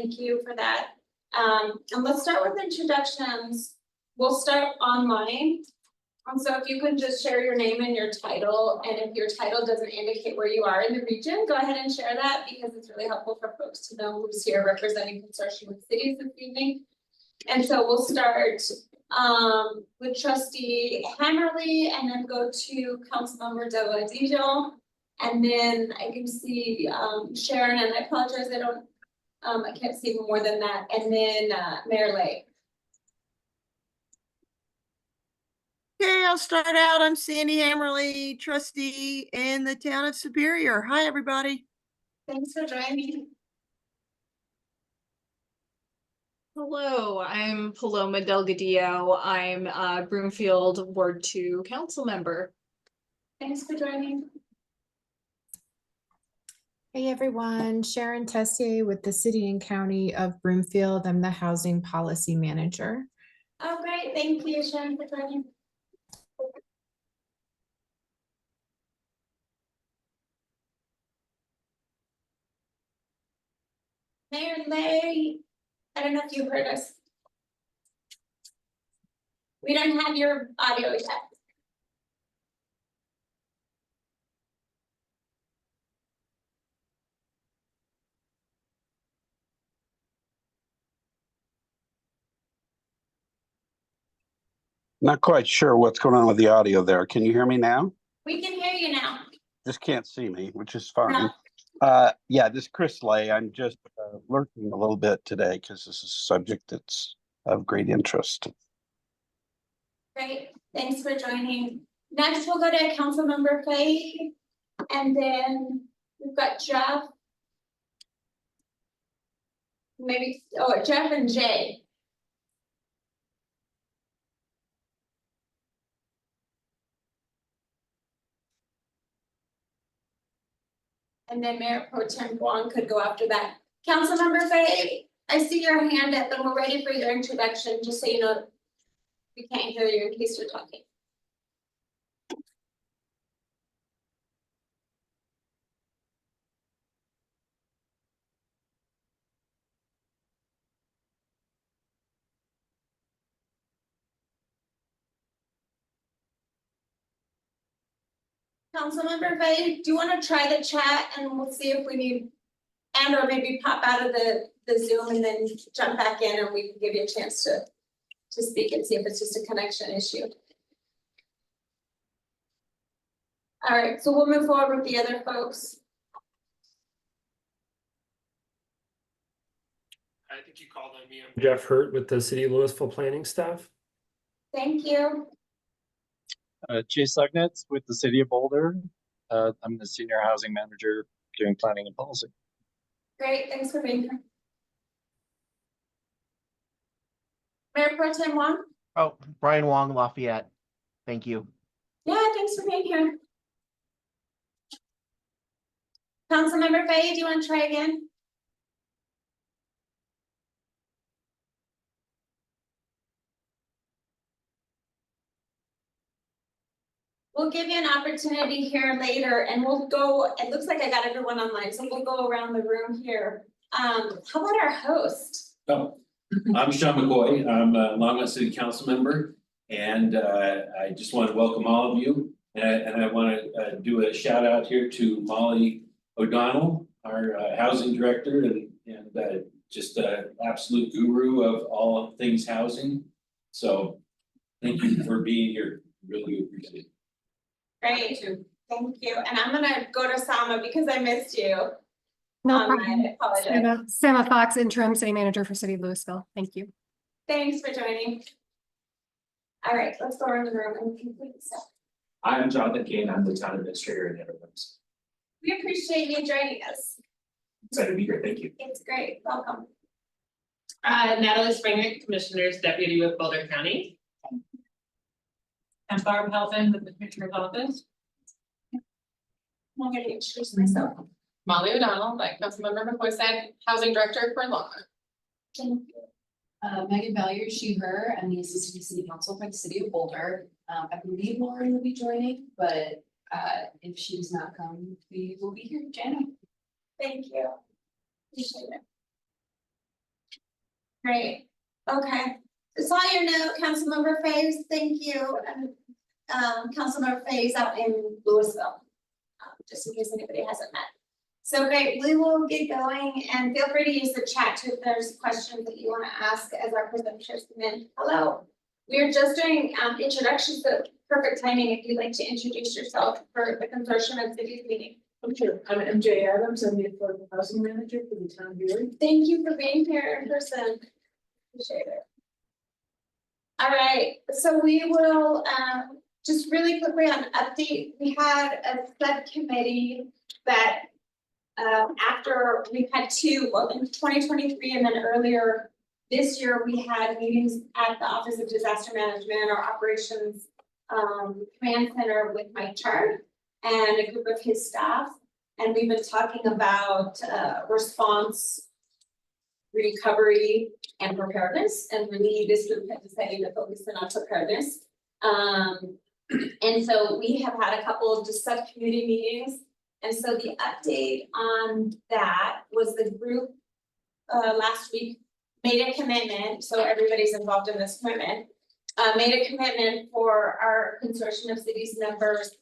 Thank you for that. And let's start with introductions. We'll start online. And so if you can just share your name and your title, and if your title doesn't indicate where you are in the region, go ahead and share that because it's really helpful for folks to know who's here representing Consortium of Cities this evening. And so we'll start with Trustee Hammerly and then go to Councilmember Delgadillo. And then I can see Sharon, and I apologize, I can't see more than that. And then Mayor Lake. Okay, I'll start out. I'm Sandy Hammerly, trustee in the town of Superior. Hi, everybody. Thanks for joining. Hello, I'm Paloma Delgadillo. I'm Broomfield Ward 2 council member. Thanks for joining. Hey everyone, Sharon Tessier with the City and County of Broomfield. I'm the Housing Policy Manager. Oh, great. Thank you, Sharon, for joining. Mayor Lay, I don't know if you heard us. We don't have your audio yet. Not quite sure what's going on with the audio there. Can you hear me now? We can hear you now. Just can't see me, which is fine. No. Yeah, this is Chris Lay. I'm just lurking a little bit today because this is a subject that's of great interest. Great. Thanks for joining. Next, we'll go to Councilmember Fay, and then we've got Jeff. Maybe, oh, Jeff and Jay. And then Mayor Pro Tem Wong could go after that. Councilmember Fay, I see your hand up and we're ready for your introduction, just so you know. We can't hear you in case you're talking. Councilmember Fay, do you want to try the chat and we'll see if we need, and or maybe pop out of the Zoom and then jump back in and we can give you a chance to speak and see if it's just a connection issue. All right, so we'll move forward with the other folks. I think you called on me. I'm Jeff Hurt with the City of Louisville Planning Staff. Thank you. Chase Lugnitz with the City of Boulder. I'm the Senior Housing Manager doing planning and policy. Great, thanks for being here. Mayor Pro Tem Wong? Oh, Brian Wong, Lafayette. Thank you. Yeah, thanks for being here. Councilmember Fay, do you want to try again? We'll give you an opportunity here later and we'll go, it looks like I got everyone online, so we'll go around the room here. How about our host? Oh, I'm Sean McCoy. I'm a Longmont City Council member, and I just want to welcome all of you. And I want to do a shout out here to Molly O'Donnell, our housing director, and just an absolute guru of all things housing. So thank you for being here. Really appreciate it. Great, thank you. And I'm gonna go to Sama because I missed you. No problem. I apologize. Sama Fox, interim city manager for City of Louisville. Thank you. Thanks for joining. All right, let's go around the room and complete this up. I'm Jonathan Kane. I'm the town administrator in Netherlands. We appreciate you joining us. Excited to be here. Thank you. It's great. Welcome. Natalie Springer, Commissioner's Deputy with Boulder County. And Barb Helpin with the Commissioner's Office. I'm going to introduce myself. Molly O'Donnell, like Councilmember McCoy said, Housing Director for Longmont. Thank you. Megan Vallier, she, her. I'm the Assistant City Council for the City of Boulder. I believe Lauren will be joining, but if she does not come, we will be here in January. Thank you. Appreciate it. Great, okay. It's all your note, Councilmember Faves, thank you, and Councilmember Faves out in Louisville. Just in case anybody hasn't met. So great, we will get going and feel free to use the chat too if there's questions that you want to ask as our presenters come in. Hello, we are just doing introductions, so perfect timing if you'd like to introduce yourself for the Consortium of Cities meeting. Sure, I'm MJ Adams, I'm the Affordable Housing Manager for the town here. Thank you for being here in person. Appreciate it. All right, so we will just really quickly on update. We had a subcommittee that after we've had two, well, in 2023 and then earlier this year, we had meetings at the Office of Disaster Management or Operations Command Center with Mike Chard and a group of his staff. And we've been talking about response, recovery, and preparedness. And really this group has decided to focus in on preparedness. And so we have had a couple of just subcommittee meetings. And so the update on that was the group last week made a commitment. So everybody's involved in this commitment. Made a commitment for our Consortium of Cities members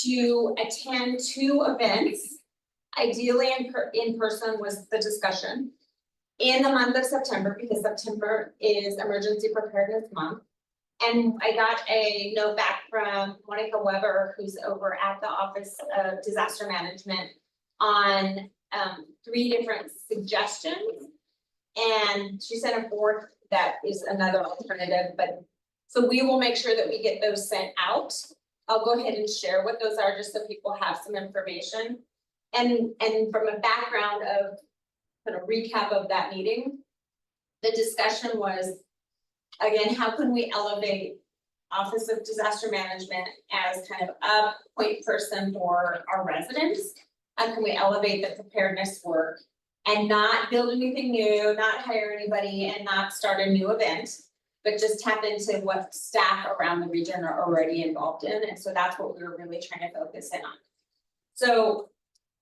to attend 2 events. Ideally in person was the discussion in the month of September, because September is Emergency Preparedness Month. And I got a note back from Monica Weber, who's over at the Office of Disaster Management, on 3 different suggestions. And she sent a 4th that is another alternative, but so we will make sure that we get those sent out. I'll go ahead and share what those are just so people have some information. And from a background of kind of recap of that meeting, the discussion was, again, how can we elevate Office of Disaster Management as kind of a point person for our residents? How can we elevate the preparedness work and not build anything new, not hire anybody, and not start a new event, but just tap into what staff around the region are already involved in? And so that's what we were really trying to focus in on. So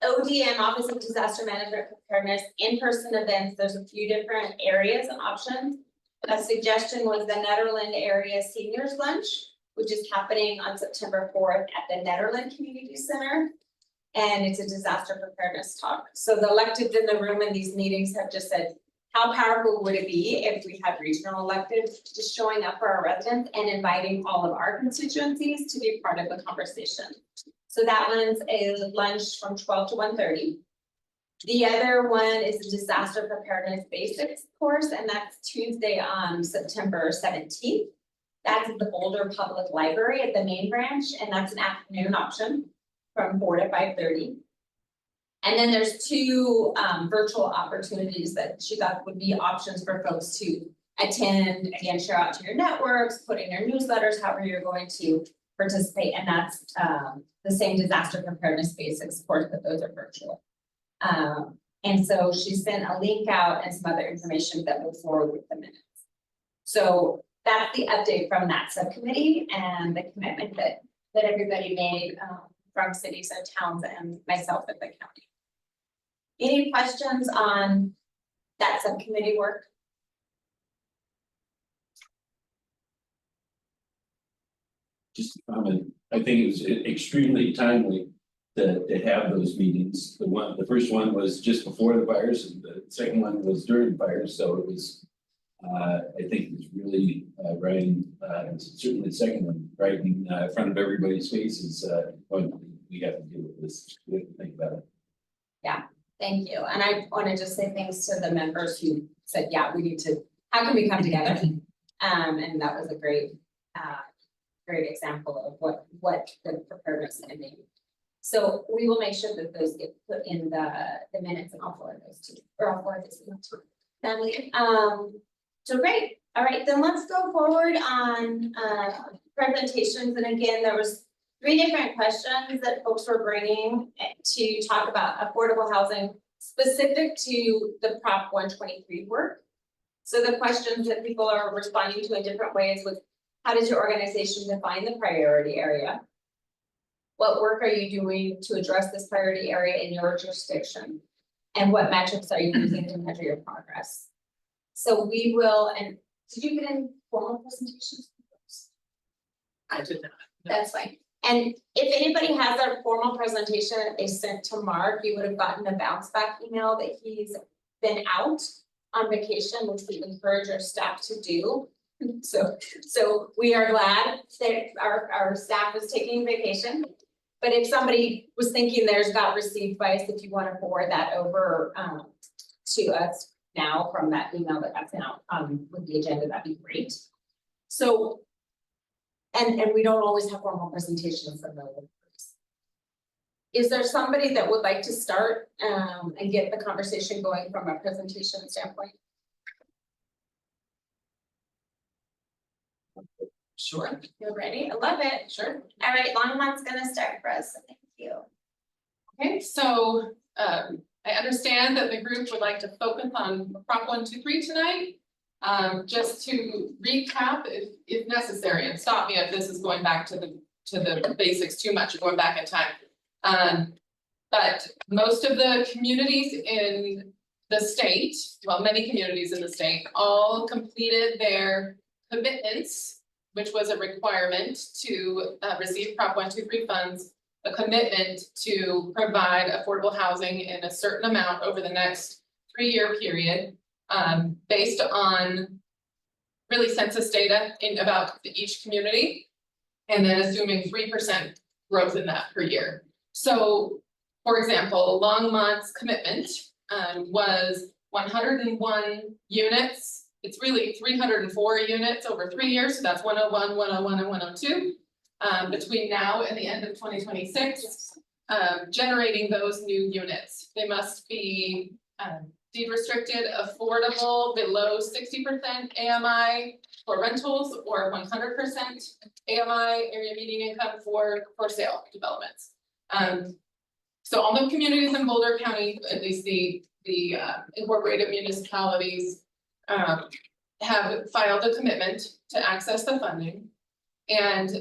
ODM, Office of Disaster Management Preparedness, in-person events, there's a few different areas and options. A suggestion was the Netherland Area Seniors Lunch, which is happening on September 4th at the Netherland Community Center. And it's a disaster preparedness talk. So the electeds in the room in these meetings have just said, how powerful would it be if we had regional electeds just showing up for our residents and inviting all of our constituencies to be part of the conversation? So that one's a lunch from 12 to 1:30. The other one is the Disaster Preparedness Basics course, and that's Tuesday on September 17th. That's at the Boulder Public Library at the main branch, and that's an afternoon option from 4 to 5:30. And then there's 2 virtual opportunities that she thought would be options for folks to attend, again, share out to your networks, put in your newsletters, however you're going to participate, and that's the same Disaster Preparedness Basics course, but those are virtual. And so she sent a link out and some other information that will forward with the minutes. So that's the update from that subcommittee and the commitment that everybody made from cities and towns and myself at the county. Any questions on that subcommittee work? Just a comment, I think it was extremely timely to have those meetings. The first one was just before the fires, and the second one was during the fires, so it was, I think it was really, right, certainly the second one, right in front of everybody's faces, when we have to deal with this, we have to think about it. Yeah, thank you. And I want to just say thanks to the members who said, yeah, we need to, how can we come together? And that was a great example of what the preparedness can be. So we will make sure that those get put in the minutes, and I'll forward those to, or I'll forward this to family. So great. All right, then let's go forward on presentations. And again, there was 3 different questions that folks were bringing to talk about affordable housing specific to the Prop 123 work. So the questions that people are responding to in different ways was, how does your organization define the priority area? What work are you doing to address this priority area in your jurisdiction? And what metrics are you using to measure your progress? So we will, and did you get any formal presentations? I did not. That's fine. And if anybody has a formal presentation that they sent to Mark, you would have gotten a bounce back email that he's been out on vacation, which we encourage our staff to do. So we are glad that our staff is taking vacation. But if somebody was thinking theirs got received by us, if you want to forward that over to us now from that email that got sent out with the agenda, that'd be great. So, and we don't always have formal presentations from those. Is there somebody that would like to start and get the conversation going from a presentation standpoint? Sure. You're ready? I love it. Sure. All right, Longmont's gonna start for us. Thank you. Okay, so I understand that the group would like to focus on Prop 123 tonight. Just to recap, if necessary, and stop me if this is going back to the basics too much, going back in time. But most of the communities in the state, well, many communities in the state, all completed their commitments, which was a requirement to receive Prop 123 funds, a commitment to provide affordable housing in a certain amount over the next 3-year period, based on really census data about each community, and then assuming 3% growth in that per year. So, for example, Longmont's commitment was 101 units. It's really 304 units over 3 years, so that's 101, 101, and 102. Between now and the end of 2026, generating those new units. They must be deed restricted, affordable, below 60% AMI for rentals, or 100% AMI, area median income for sale developments. So all the communities in Boulder County, at least the incorporated municipalities, have filed a commitment to access the funding. And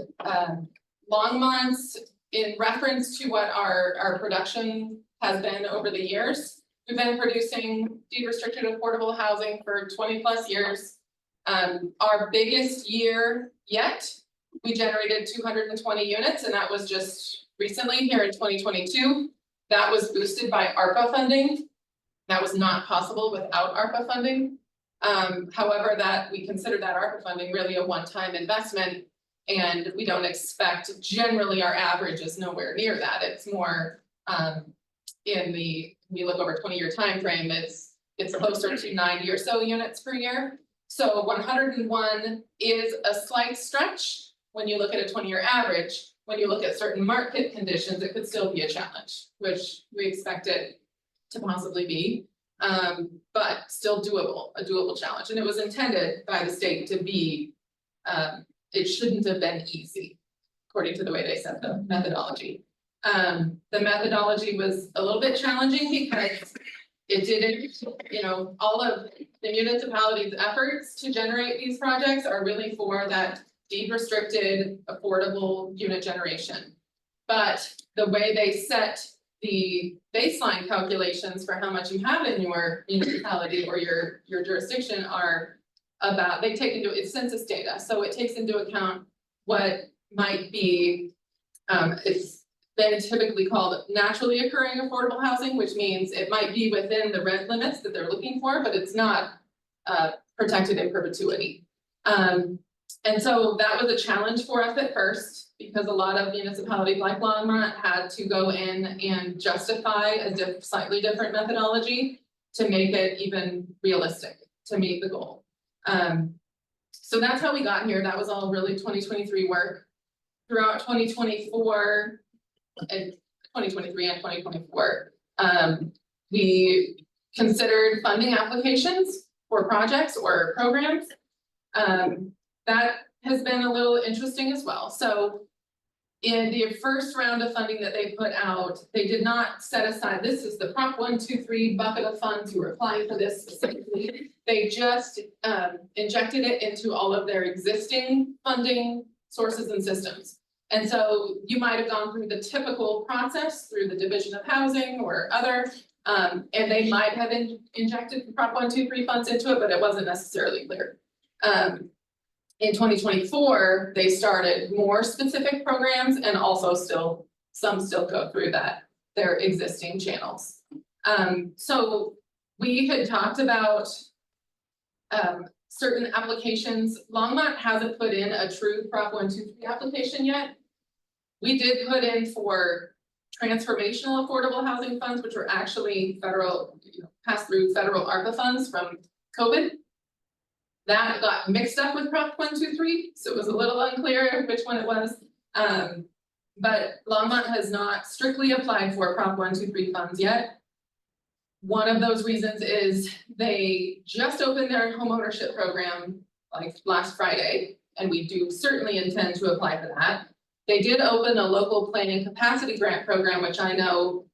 Longmont's, in reference to what our production has been over the years, we've been producing deed restricted affordable housing for 20+ years. Our biggest year yet, we generated 220 units, and that was just recently here in 2022. That was boosted by ARPA funding. That was not possible without ARPA funding. However, that we consider that ARPA funding really a one-time investment, and we don't expect, generally our average is nowhere near that. It's more when you look over a 20-year time frame, it's closer to 90 or so units per year. So 101 is a slight stretch when you look at a 20-year average. When you look at certain market conditions, it could still be a challenge, which we expect it to possibly be, but still doable, a doable challenge. And it was intended by the state to be, it shouldn't have been easy, according to the way they set the methodology. The methodology was a little bit challenging because it didn't, all of the municipalities' efforts to generate these projects are really for that deed restricted affordable unit generation. But the way they set the baseline calculations for how much you have in your municipality or your jurisdiction are about, they take into it's census data. So it takes into account what might be, it's been typically called naturally occurring affordable housing, which means it might be within the rent limits that they're looking for, but it's not protected in perpetuity. And so that was a challenge for us at first, because a lot of municipalities like Longmont had to go in and justify a slightly different methodology to make it even realistic to meet the goal. So that's how we got here. That was all really 2023 work. Throughout 2024 and 2023 and 2024, we considered funding applications for projects or programs. That has been a little interesting as well. So in the first round of funding that they put out, they did not set aside, this is the Prop 123 bucket of funds, you were applying for this specifically. They just injected it into all of their existing funding sources and systems. And so you might have gone through the typical process through the Division of Housing or other And they might have injected Prop 123 funds into it, but it wasn't necessarily clear. In 2024, they started more specific programs and also some still go through their existing channels. So we had talked about certain applications. Longmont hasn't put in a true Prop 123 application yet. We did put in for transformational affordable housing funds, which were actually federal, passed through federal ARPA funds from COVID. That got mixed up with Prop 123, so it was a little unclear which one it was. But Longmont has not strictly applied for Prop 123 funds yet. One of those reasons is they just opened their homeownership program like last Friday, and we do certainly intend to apply for that. They did open a local planning capacity grant program, which I know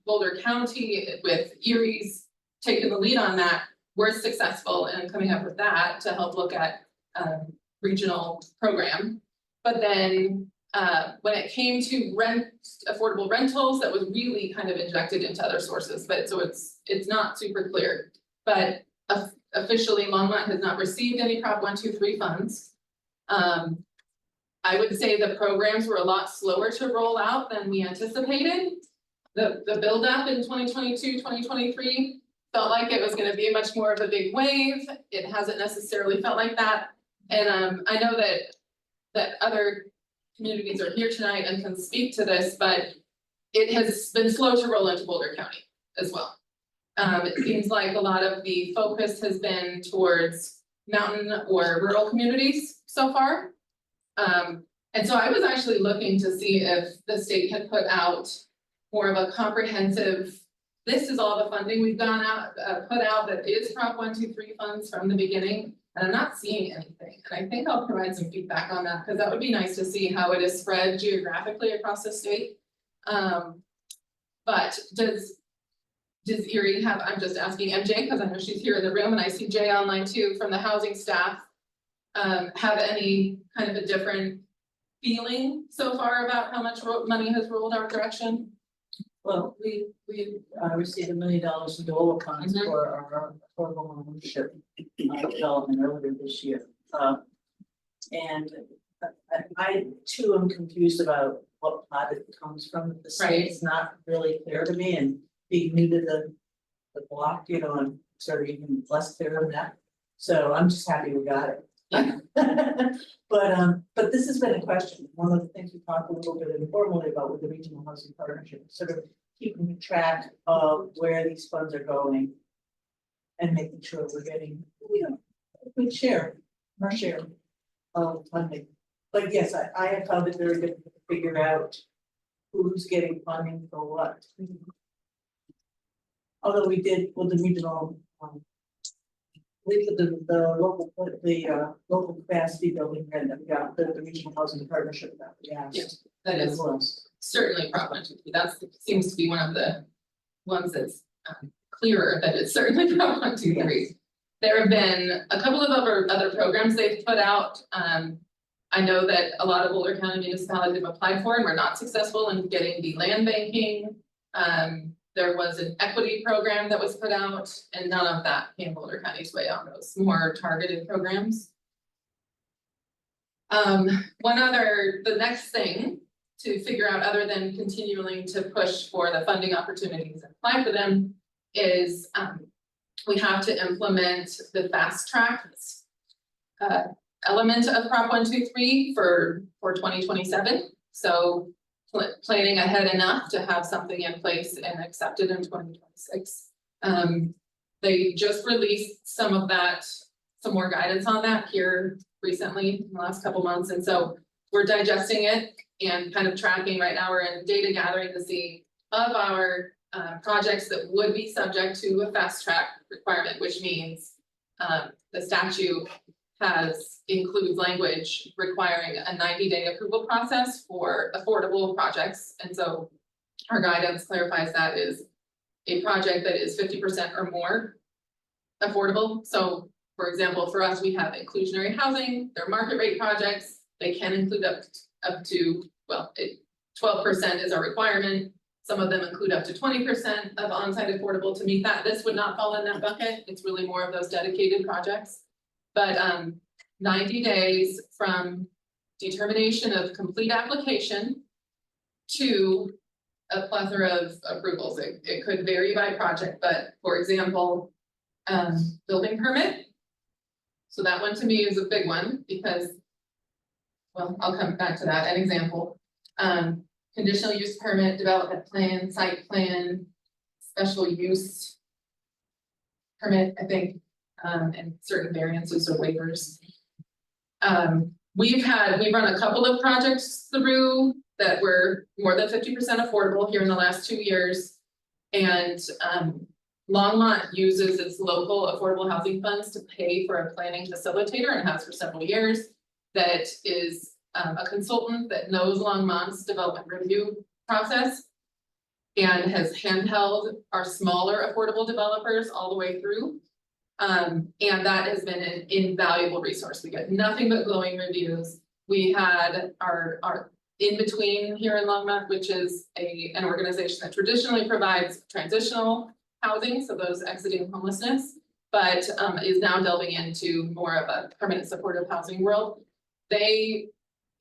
Boulder County with Erie's taking the lead on that. We're successful in coming up with that to help look at regional program. But then when it came to affordable rentals, that was really kind of injected into other sources, but so it's not super clear. But officially Longmont has not received any Prop 123 funds. I would say the programs were a lot slower to roll out than we anticipated. The buildup in 2022, 2023 felt like it was going to be much more of a big wave. It hasn't necessarily felt like that. And I know that other communities are here tonight and can speak to this, but it has been slow to roll into Boulder County as well. It seems like a lot of the focus has been towards mountain or rural communities so far. And so I was actually looking to see if the state had put out more of a comprehensive, this is all the funding we've put out that is Prop 123 funds from the beginning. And I'm not seeing anything. And I think I'll provide some feedback on that because that would be nice to see how it is spread geographically across the state. But does Erie have, I'm just asking MJ because I know she's here in the room and I see Jay online too from the housing staff, have any kind of a different feeling so far about how much money has rolled our direction? Well, we received $1 million in DOLA funds for our affordable homeownership development earlier this year. And I too am confused about what pot it comes from. The state is not really clear to me, and being new to the block, I'm sort of even less clear on that. So I'm just happy we got it. But this has been a question. One of the things we talked a little bit informally about with the regional housing partnership, sort of keeping track of where these funds are going and making sure we're getting, a good share, our share of funding. But yes, I have found it very difficult to figure out who's getting funding for what. Although we did with the regional, the local capacity building grant that we got, the regional housing partnership that we asked. Yeah, that is certainly Prop 123. That seems to be one of the ones that's clearer that it's certainly Prop 123. Yes. There have been a couple of other programs they've put out. I know that a lot of Boulder County municipalities have applied for and were not successful in getting the land banking. There was an equity program that was put out, and none of that came Boulder County's way on those more targeted programs. The next thing to figure out, other than continuing to push for the funding opportunities and apply for them, is we have to implement the fast track element of Prop 123 for 2027. So planning ahead enough to have something in place and accepted in 2026. They just released some more guidance on that here recently in the last couple months. And so we're digesting it and kind of tracking right now. We're in data gathering to see of our projects that would be subject to a fast track requirement, which means the statute includes language requiring a 90-day approval process for affordable projects. And so our guidance clarifies that is a project that is 50% or more affordable. So for example, for us, we have inclusionary housing, they're market rate projects. They can include up to, well, 12% is our requirement. Some of them include up to 20% of on-site affordable to meet that. This would not fall in that bucket. It's really more of those dedicated projects. But 90 days from determination of complete application to a plethora of approvals. It could vary by project, but for example, building permit. So that one to me is a big one because, well, I'll come back to that, an example. Conditional use permit, development plan, site plan, special use permit, I think, and certain variances or waivers. We've run a couple of projects through that were more than 50% affordable here in the last 2 years. And Longmont uses its local affordable housing funds to pay for a planning facilitator and has for several years. That is a consultant that knows Longmont's development review process and has handheld our smaller affordable developers all the way through. And that has been an invaluable resource. We get nothing but glowing reviews. We had our in between here in Longmont, which is an organization that traditionally provides transitional housing, so those exiting homelessness, but is now delving into more of a permanent supportive housing world. They,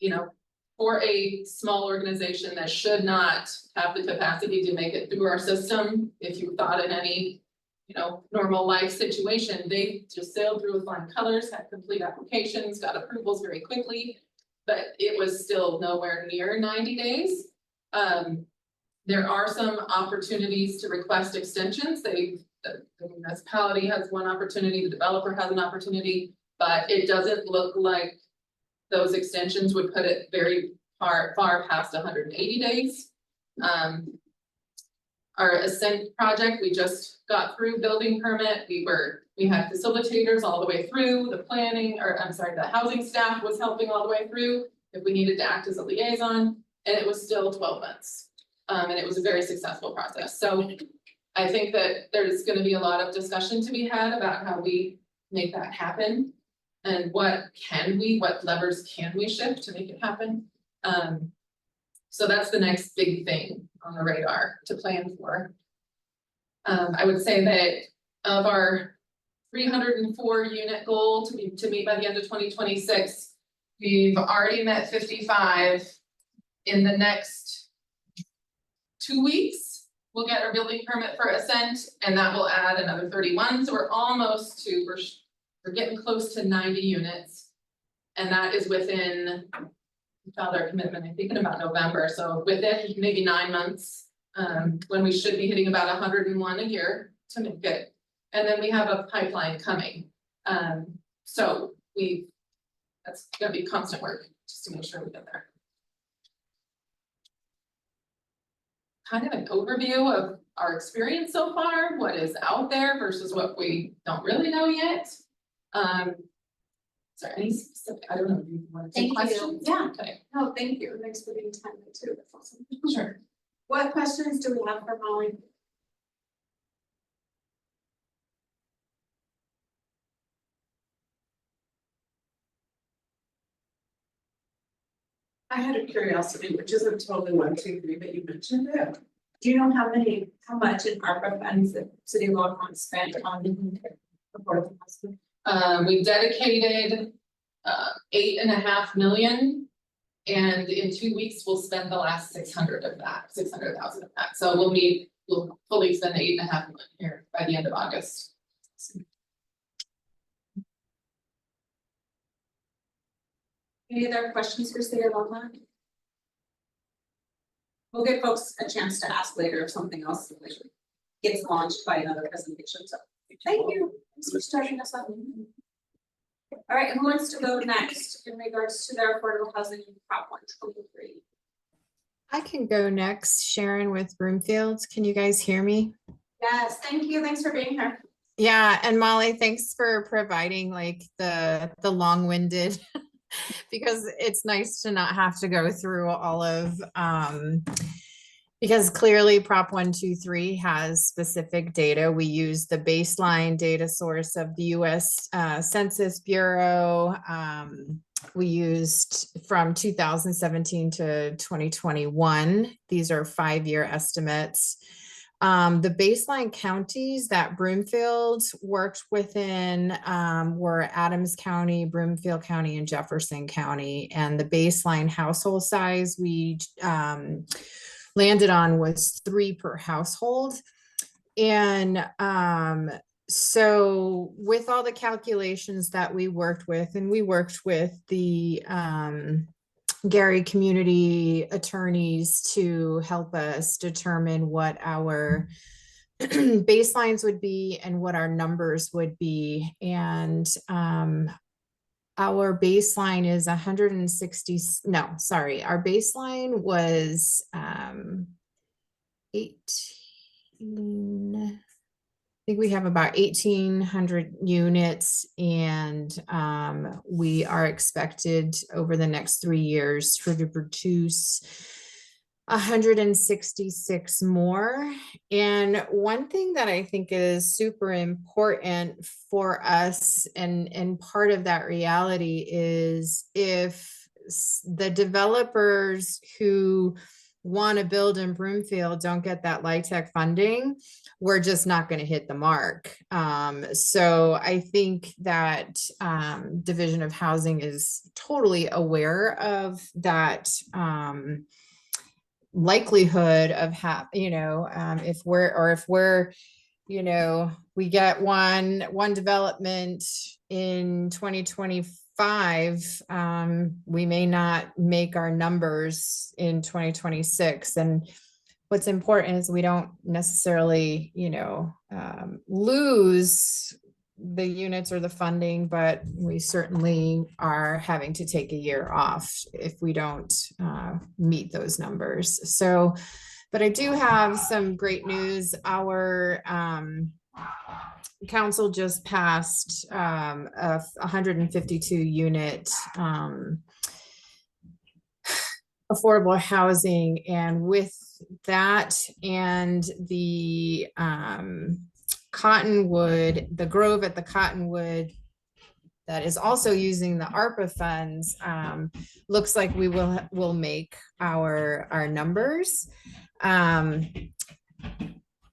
you know, for a small organization that should not have the capacity to make it through our system, if you thought in any, you know, normal life situation, they just sailed through with flying colors, had complete applications, got approvals very quickly, but it was still nowhere near 90 days. There are some opportunities to request extensions. The municipality has one opportunity, the developer has an opportunity, but it doesn't look like those extensions would put it very far past 180 days. Our Ascent project, we just got through building permit. We had facilitators all the way through the planning, or I'm sorry, the housing staff was helping all the way through if we needed to act as a liaison, and it was still 12 months. And it was a very successful process. So I think that there's going to be a lot of discussion to be had about how we make that happen and what levers can we shift to make it happen. So that's the next big thing on the radar to plan for. I would say that of our 304 unit goal to meet by the end of 2026, we've already met 55. In the next 2 weeks, we'll get our building permit for Ascent, and that will add another 31. So we're almost to, we're getting close to 90 units. And that is within, we filed our commitment, I think in about November. So within maybe 9 months, when we should be hitting about 101 a year to make it. And then we have a pipeline coming. So that's gonna be constant work just to make sure we get there. Kind of an overview of our experience so far, what is out there versus what we don't really know yet. Is there any specific, I don't know, do you want to take questions? Yeah. Okay. No, thank you. Thanks for being timely too. That's awesome. Sure. What questions do we have for Molly? I had a curiosity, which isn't totally 1, 2, 3, but you mentioned it. Do you know how much in ARPA funds the city of Longmont spent on affordable housing? We've dedicated 8.5 million, and in 2 weeks we'll spend the last 600 of that, 600,000 of that. So we'll fully spend 8.5 million here by the end of August. Any other questions for City of Longmont? We'll give folks a chance to ask later if something else gets launched by another presentation. So thank you. Thanks for starting us off. All right, who wants to go next in regards to their affordable housing Prop 123? I can go next, Sharon with Broomfield. Can you guys hear me? Yes, thank you. Thanks for being here. Yeah, and Molly, thanks for providing like the long-winded because it's nice to not have to go through all of Because clearly Prop 123 has specific data. We use the baseline data source of the US Census Bureau. We used from 2017 to 2021. These are 5-year estimates. The baseline counties that Broomfield worked within were Adams County, Broomfield County, and Jefferson County. And the baseline household size we landed on was 3 per household. And so with all the calculations that we worked with, and we worked with the Gary community attorneys to help us determine what our baselines would be and what our numbers would be. And our baseline is 160, no, sorry, our baseline was 18, I think we have about 1,800 units, and we are expected over the next 3 years to produce 166 more. And one thing that I think is super important for us, and part of that reality is if the developers who want to build in Broomfield don't get that LIHTC funding, we're just not going to hit the mark. So I think that Division of Housing is totally aware of that likelihood of if we're we get one development in 2025, we may not make our numbers in 2026. And what's important is we don't necessarily lose the units or the funding, but we certainly are having to take a year off if we don't meet those numbers. So, but I do have some great news. Our council just passed a 152 unit affordable housing, and with that and the Cottonwood, the Grove at the Cottonwood that is also using the ARPA funds, looks like we will make our numbers.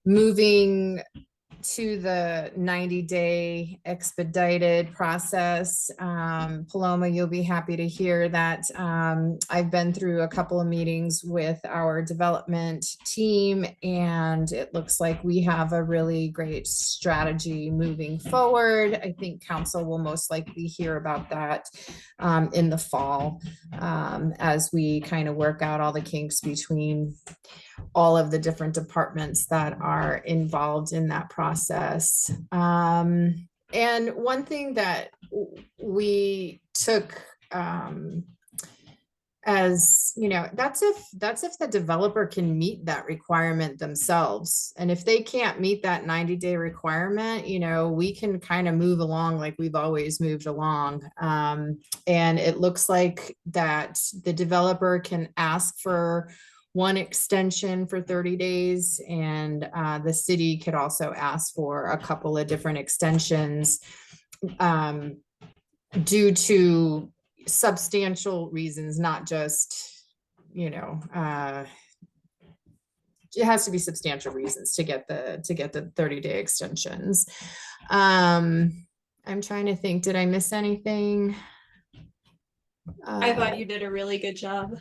Moving to the 90-day expedited process. Paloma, you'll be happy to hear that I've been through a couple of meetings with our development team, and it looks like we have a really great strategy moving forward. I think council will most likely hear about that in the fall as we kind of work out all the kinks between all of the different departments that are involved in that process. And one thing that we took as, that's if the developer can meet that requirement themselves. And if they can't meet that 90-day requirement, we can kind of move along like we've always moved along. And it looks like that the developer can ask for one extension for 30 days, and the city could also ask for a couple of different extensions due to substantial reasons, not just, it has to be substantial reasons to get the 30-day extensions. I'm trying to think, did I miss anything? I thought you did a really good job.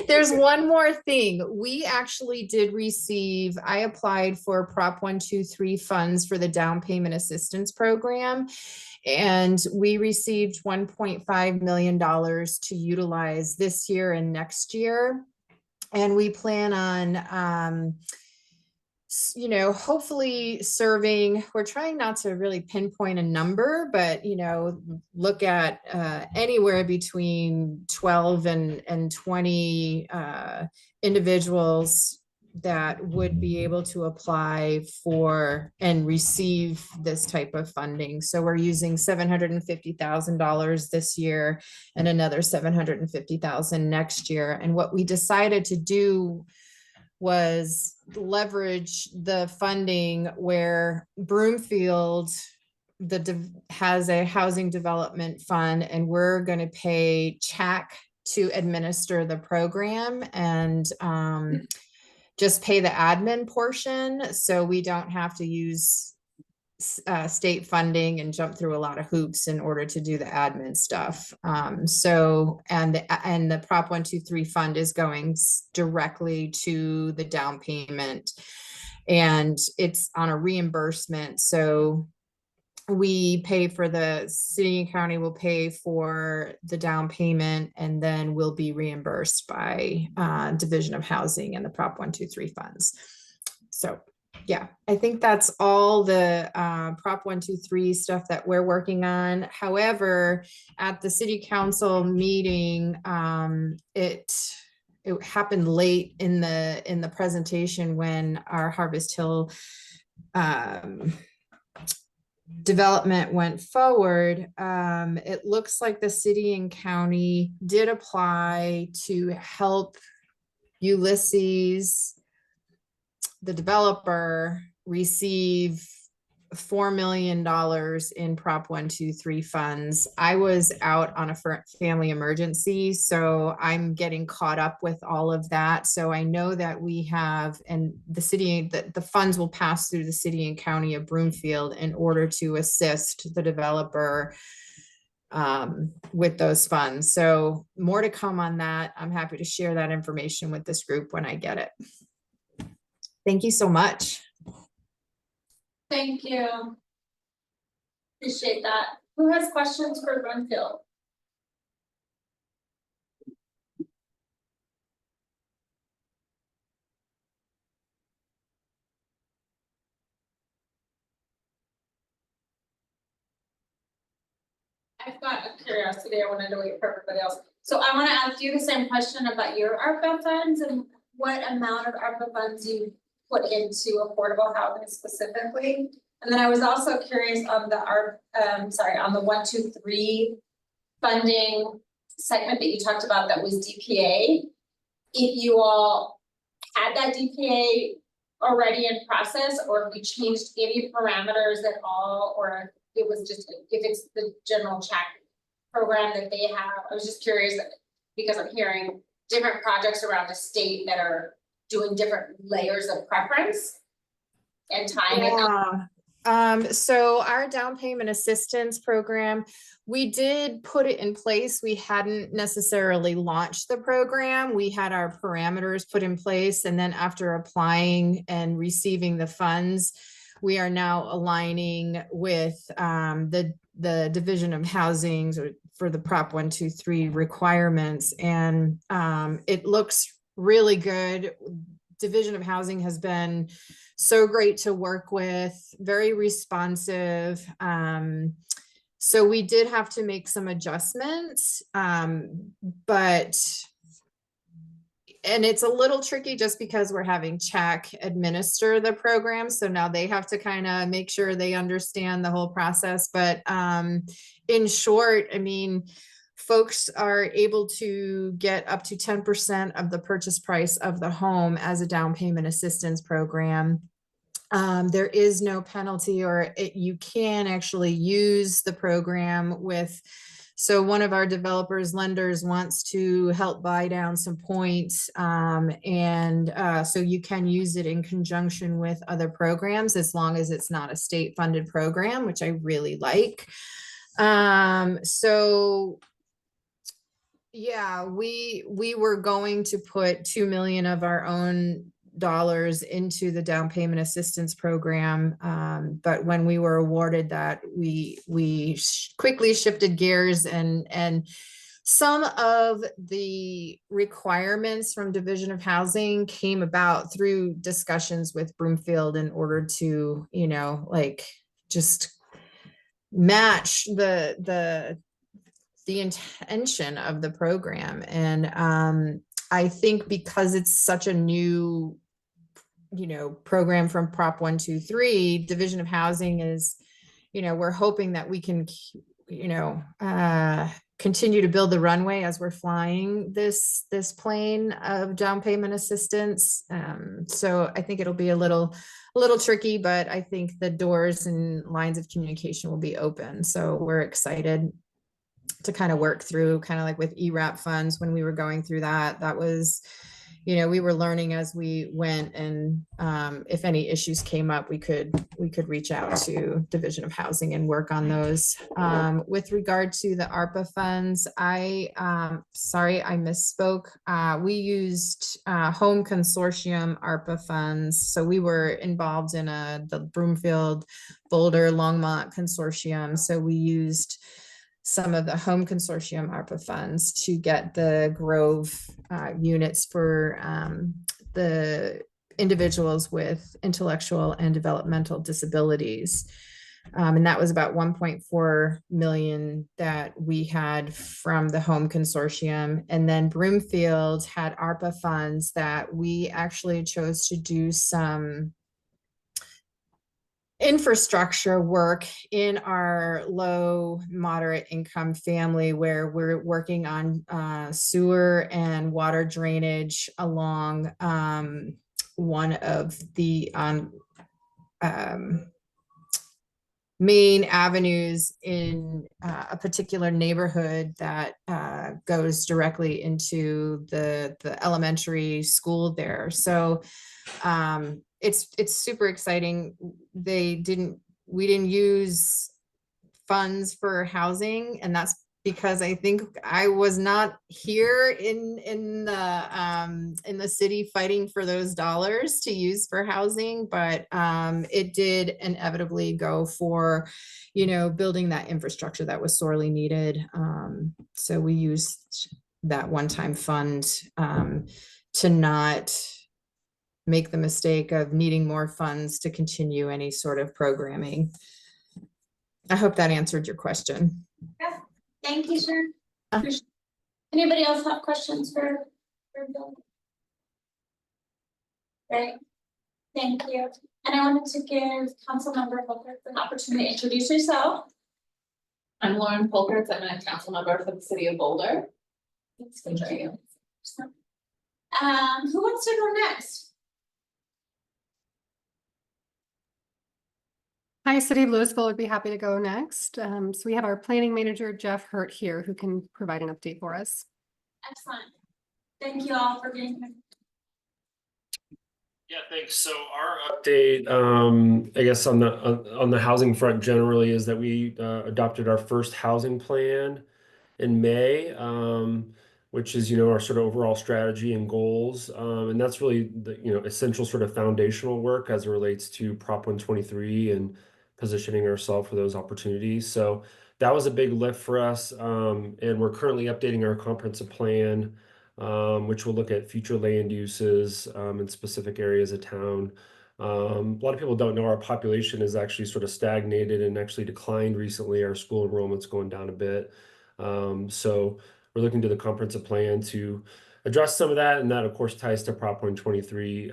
There's one more thing. We actually did receive, I applied for Prop 123 funds for the down payment assistance program, and we received $1.5 million to utilize this year and next year. And we plan on, hopefully serving, we're trying not to really pinpoint a number, but, look at anywhere between 12 and 20 individuals that would be able to apply for and receive this type of funding. So we're using $750,000 this year and another $750,000 next year. And what we decided to do was leverage the funding where Broomfield has a housing development fund, and we're going to pay CHAC to administer the program and just pay the admin portion, so we don't have to use state funding and jump through a lot of hoops in order to do the admin stuff. So, and the Prop 123 fund is going directly to the down payment, and it's on a reimbursement. So we pay for the city and county will pay for the down payment, and then we'll be reimbursed by Division of Housing and the Prop 123 funds. So yeah, I think that's all the Prop 123 stuff that we're working on. However, at the city council meeting, it happened late in the presentation when our Harvest Hill development went forward. It looks like the city and county did apply to help Ulysses, the developer, receive $4 million in Prop 123 funds. I was out on a family emergency, so I'm getting caught up with all of that. So I know that we have, and the city, that the funds will pass through the city and county of Broomfield in order to assist the developer with those funds. So more to come on that. I'm happy to share that information with this group when I get it. Thank you so much. Thank you. Appreciate that. Who has questions for Broomfield? I've got a curiosity. I wanted to wait for everybody else. So I want to ask you the same question about your ARPA funds and what amount of ARPA funds you put into affordable housing specifically. And then I was also curious on the on the 123 funding segment that you talked about that was DPA. If you all had that DPA already in process, or if we changed any parameters at all, or if it was just, if it's the general check program that they have. I was just curious because I'm hearing different projects around the state that are doing different layers of preference and tying it up. So our down payment assistance program, we did put it in place. We hadn't necessarily launched the program. We had our parameters put in place, and then after applying and receiving the funds, we are now aligning with the Division of Housing for the Prop 123 requirements, and it looks really good. Division of Housing has been so great to work with, very responsive. So we did have to make some adjustments, but and it's a little tricky just because we're having CHAC administer the program. So now they have to kind of make sure they understand the whole process. But in short, I mean, folks are able to get up to 10% of the purchase price of the home as a down payment assistance program. There is no penalty, or you can actually use the program with, so one of our developers lenders wants to help buy down some points, and so you can use it in conjunction with other programs as long as it's not a state funded program, which I really like. So yeah, we were going to put 2 million of our own dollars into the down payment assistance program, but when we were awarded that, we quickly shifted gears, and some of the requirements from Division of Housing came about through discussions with Broomfield in order to, you know, like just match the intention of the program. And I think because it's such a new program from Prop 123, Division of Housing is, we're hoping that we can, continue to build the runway as we're flying this plane of down payment assistance. So I think it'll be a little tricky, but I think the doors and lines of communication will be open. So we're excited to kind of work through, kind of like with ERAP funds when we were going through that was, we were learning as we went, and if any issues came up, we could reach out to Division of Housing and work on those. With regard to the ARPA funds, sorry, I misspoke. We used Home Consortium ARPA funds. So we were involved in the Broomfield, Boulder, Longmont Consortium. So we used some of the Home Consortium ARPA funds to get the Grove units for the individuals with intellectual and developmental disabilities. And that was about 1.4 million that we had from the Home Consortium. And then Broomfield had ARPA funds that we actually chose to do some infrastructure work in our low moderate income family, where we're working on sewer and water drainage along one of the main avenues in a particular neighborhood that goes directly into the elementary school there. So it's super exciting. We didn't use funds for housing, and that's because I think I was not here in the city fighting for those dollars to use for housing, but it did inevitably go for, building that infrastructure that was sorely needed. So we used that one-time fund to not make the mistake of needing more funds to continue any sort of programming. I hope that answered your question. Yeah, thank you, Sharon. Anybody else have questions for Bill? Right, thank you. And I wanted to give Councilmember Holker an opportunity to introduce yourself. I'm Lauren Polkert. I'm a council member for the city of Boulder. Thank you. Who wants to go next? Hi, City of Louisville would be happy to go next. So we have our planning manager, Jeff Hurt, here, who can provide an update for us. Excellent. Thank you all for being here. Yeah, thanks. So our update, I guess on the housing front generally, is that we adopted our first housing plan in May, which is, our sort of overall strategy and goals. And that's really the, essential sort of foundational work as it relates to Prop 123 and positioning ourselves for those opportunities. So that was a big lift for us. And we're currently updating our comprehensive plan, which will look at future land uses in specific areas of town. A lot of people don't know our population is actually sort of stagnated and actually declined recently. Our school enrollment's going down a bit. So we're looking to the comprehensive plan to address some of that, and that of course ties to Prop 123.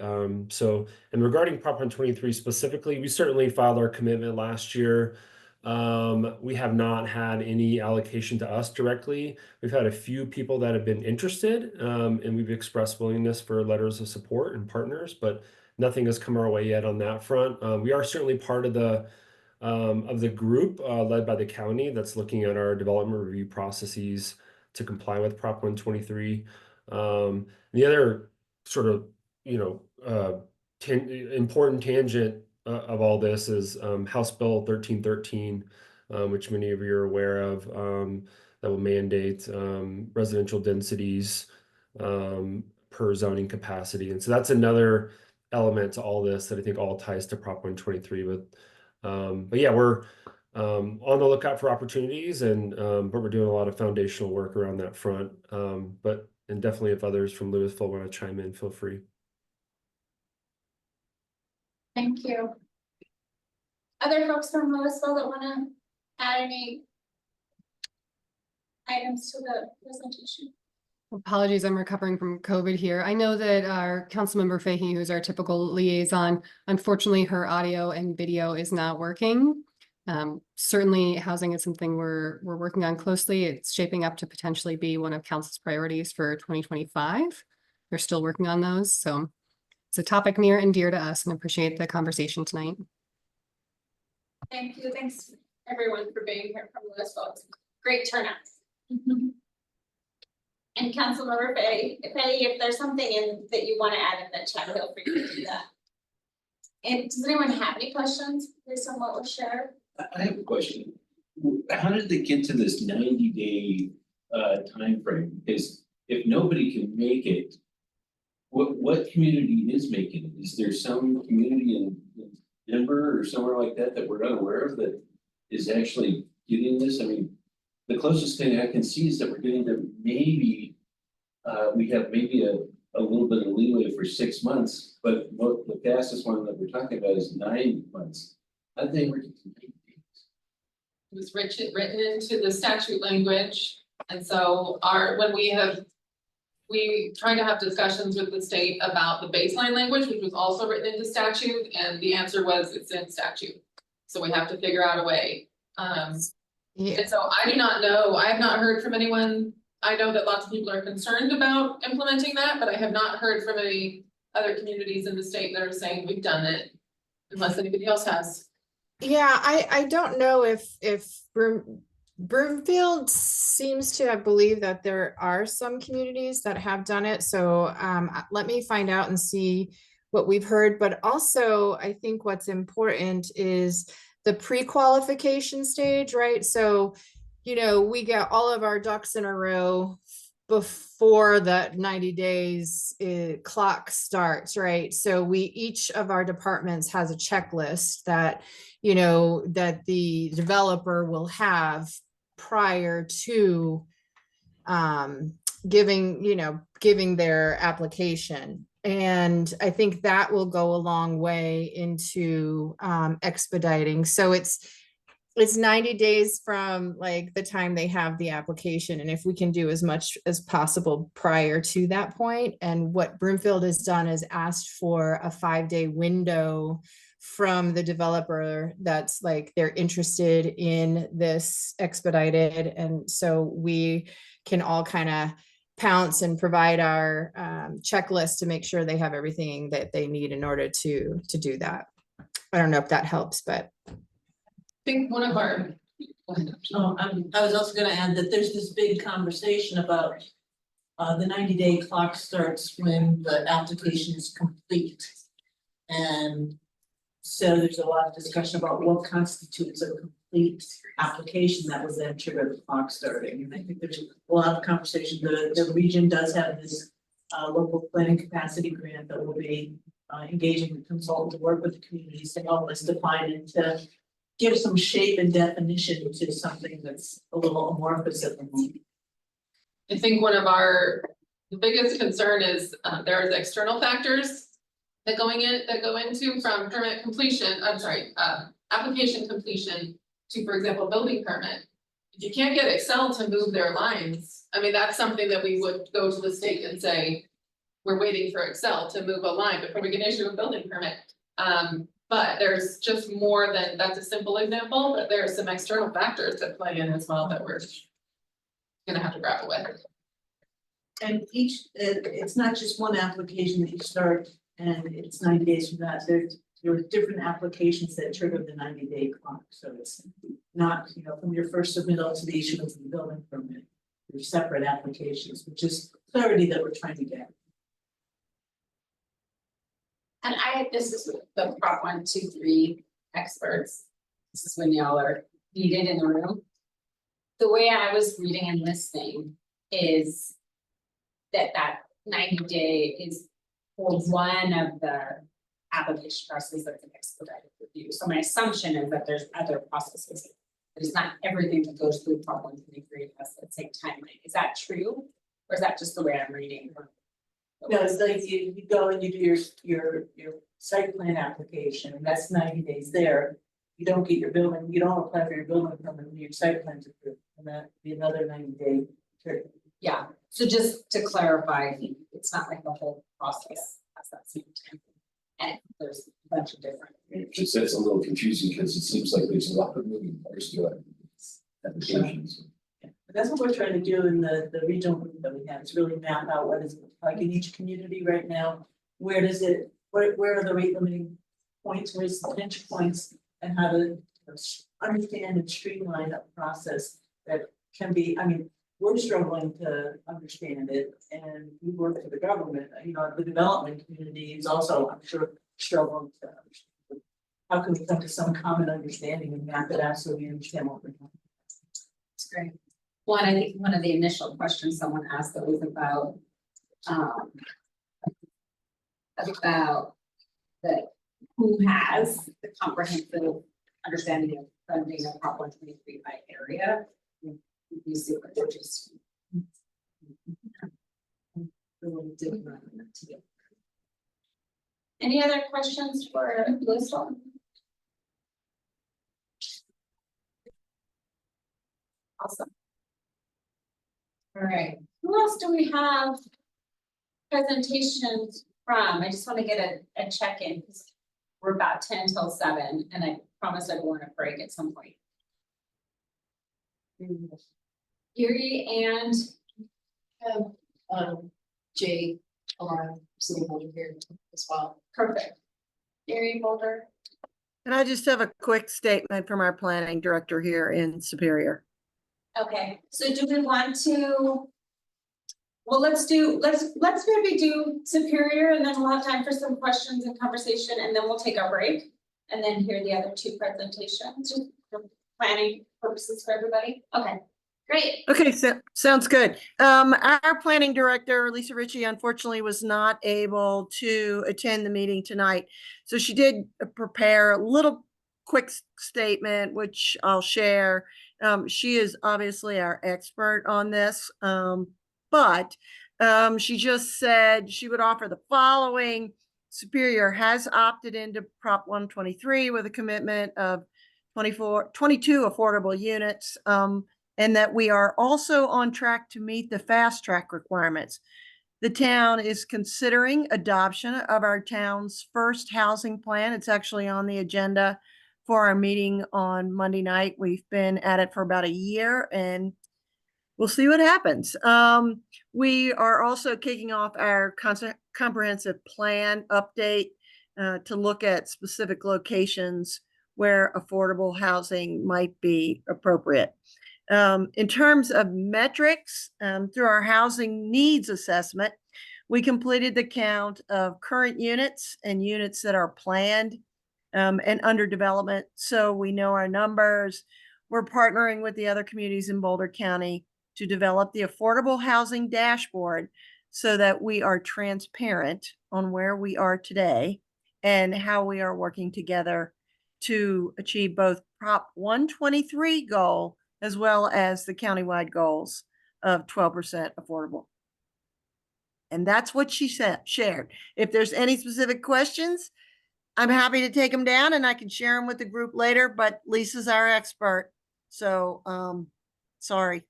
So, and regarding Prop 123 specifically, we certainly filed our commitment last year. We have not had any allocation to us directly. We've had a few people that have been interested, and we've expressed willingness for letters of support and partners, but nothing has come our way yet on that front. We are certainly part of the group led by the county that's looking at our development review processes to comply with Prop 123. The other sort of, important tangent of all this is House Bill 1313, which many of you are aware of, that will mandate residential densities per zoning capacity. And so that's another element to all this that I think all ties to Prop 123. But yeah, we're on the lookout for opportunities, but we're doing a lot of foundational work around that front. And definitely if others from Louisville want to chime in, feel free. Thank you. Other folks from Louisville that want to add any items to the presentation? Apologies, I'm recovering from COVID here. I know that our Councilmember Fahey, who's our typical liaison, unfortunately, her audio and video is not working. Certainly, housing is something we're working on closely. It's shaping up to potentially be one of council's priorities for 2025. They're still working on those, so it's a topic near and dear to us, and appreciate the conversation tonight. Thank you. Thanks everyone for being here from Louisville. It's a great turnout. And Councilmember Fahey, if there's something that you want to add in the chat, feel free to do that. And does anyone have any questions based on what was shared? I have a question. How did they get to this 90-day time frame? Because if nobody can make it, what community is making it? Is there some community in Denver or somewhere like that that we're unaware of that is actually getting this? I mean, the closest thing I can see is that we're getting to maybe we have maybe a little bit of leeway for 6 months, but the fastest one that we're talking about is 9 months. I think we're getting 9 days. It was written into the statute language, and so we tried to have discussions with the state about the baseline language, which was also written into statute, and the answer was it's in statute. So we have to figure out a way. And so I do not know, I have not heard from anyone. I know that lots of people are concerned about implementing that, but I have not heard from any other communities in the state that are saying we've done it, unless anybody else has. Yeah, I don't know if Broomfield seems to have believed that there are some communities that have done it. So let me find out and see what we've heard. But also, I think what's important is the pre-qualification stage, right? So, you know, we get all of our ducks in a row before the 90 days clock starts, right? So each of our departments has a checklist that, you know, that the developer will have prior to giving their application. And I think that will go a long way into expediting. So it's 90 days from like the time they have the application. And if we can do as much as possible prior to that point. And what Broomfield has done is asked for a 5-day window from the developer that's like they're interested in this expedited. And so we can all kind of pounce and provide our checklist to make sure they have everything that they need in order to do that. I don't know if that helps, but I think one of our. I was also gonna add that there's this big conversation about the 90-day clock starts when the application is complete. And so there's a lot of discussion about what constitutes a complete application that was then trigger the clock starting. And I think there's a lot of conversation. The region does have this local planning capacity grant that will be engaging the consultant to work with the communities to help us define it, to give some shape and definition to something that's a little amorphous at the moment. I think the biggest concern is there's external factors that go into from permit completion, application completion to, for example, building permit. If you can't get Excel to move their lines, I mean, that's something that we would go to the state and say, we're waiting for Excel to move a line before we can issue a building permit. But there's just more than, that's a simple example, but there are some external factors that play in as well that we're gonna have to grapple with. And it's not just one application that you start and it's 90 days from that. There are different applications that trigger the 90-day clock. So it's not, you know, from your first submittal to the issuance of the building permit. There's separate applications, which is clarity that we're trying to get. And this is the Prop 123 experts. This is when y'all are needed in the room. The way I was reading and listening is that 90-day is for one of the application processes that's an expedited review. So my assumption is that there's other processes. It's not everything that goes through Prop 123 has the same timeline. Is that true? Or is that just the way I'm reading? No, it's like you go and you do your site plan application, and that's 90 days there. You don't get your building, you don't apply for your building permit when your site plan's approved, and that'd be another 90-day period. Yeah, So just to clarify, I think it's not like the whole process has that same time. And there's a bunch of different. Just it's a little confusing because it seems like there's a lot of moving parts to it. Applications. But that's what we're trying to do in the regional group that we have, is really map out what is like in each community right now. Where does it, where are the rate limiting points, where's the pinch points, and how to understand and streamline a process that can be, I mean, we're struggling to understand it, and we work for the government, you know, the development community is also, I'm sure, struggling to understand. How can we come to some common understanding and map it out so we understand what we're doing? It's great. One, I think one of the initial questions someone asked that was about the who has the comprehensive understanding of funding of Prop 123 by area. You see what they're just. Really did run that together. Any other questions for Lisa? Awesome. All right, who else do we have presentations from? I just want to get a check-in because we're about 10 till 7 and I promised everyone a break at some point. Erie and Jay, Alarm, City of Boulder here as well. perfect. Erie, Boulder. And I just have a quick statement from our planning director here in Superior. Okay, so do we want to? Well, let's maybe do Superior and then we'll have time for some questions and conversation and then we'll take our break. And then hear the other two presentations just for planning purposes for everybody. Okay, great. Okay, so sounds good. Our planning director, Lisa Ritchie, unfortunately was not able to attend the meeting tonight. So she did prepare a little quick statement, which I'll share. She is obviously our expert on this, but she just said she would offer the following. Superior has opted into Prop 123 with a commitment of 22 affordable units, and that we are also on track to meet the fast track requirements. The town is considering adoption of our town's first housing plan. It's actually on the agenda for our meeting on Monday night. We've been at it for about a year and we'll see what happens. We are also kicking off our comprehensive plan update to look at specific locations where affordable housing might be appropriate. In terms of metrics, through our housing needs assessment, we completed the count of current units and units that are planned and under development. So we know our numbers. We're partnering with the other communities in Boulder County to develop the affordable housing dashboard so that we are transparent on where we are today and how we are working together to achieve both Prop 123 goal as well as the countywide goals of 12% affordable. And that's what she shared. If there's any specific questions, I'm happy to take them down and I can share them with the group later, but Lisa's our expert. So, sorry.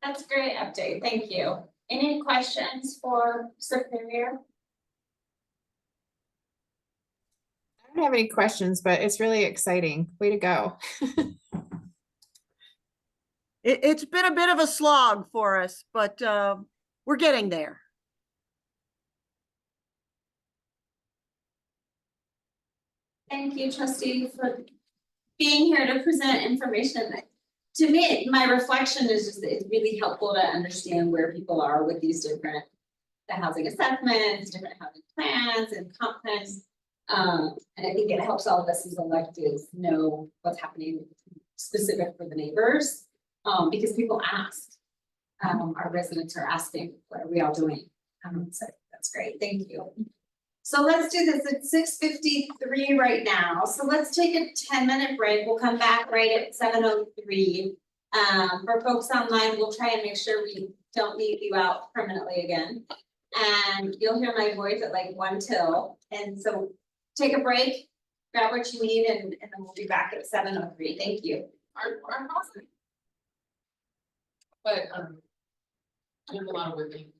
That's a great update. Thank you. Any questions for Superior? I don't have any questions, but it's really exciting. Way to go. It's been a bit of a slog for us, but we're getting there. Thank you, trustee, for being here to present information. To me, my reflection is just that it's really helpful to understand where people are with these different, the housing assessments, different housing plans and comp plans. And I think it helps all of us as electeds know what's happening specific for the neighbors, because people ask. Our residents are asking, what are we all doing? So that's great, thank you. So let's do this, it's 6:53 right now. So let's take a 10-minute break. We'll come back right at 7:03. For folks online, we'll try and make sure we don't leave you out permanently again. And you'll hear my voice at like 1 till. And so take a break, grab what you need, and then we'll be back at 7:03. Thank you. Our housing. But There's a lot of working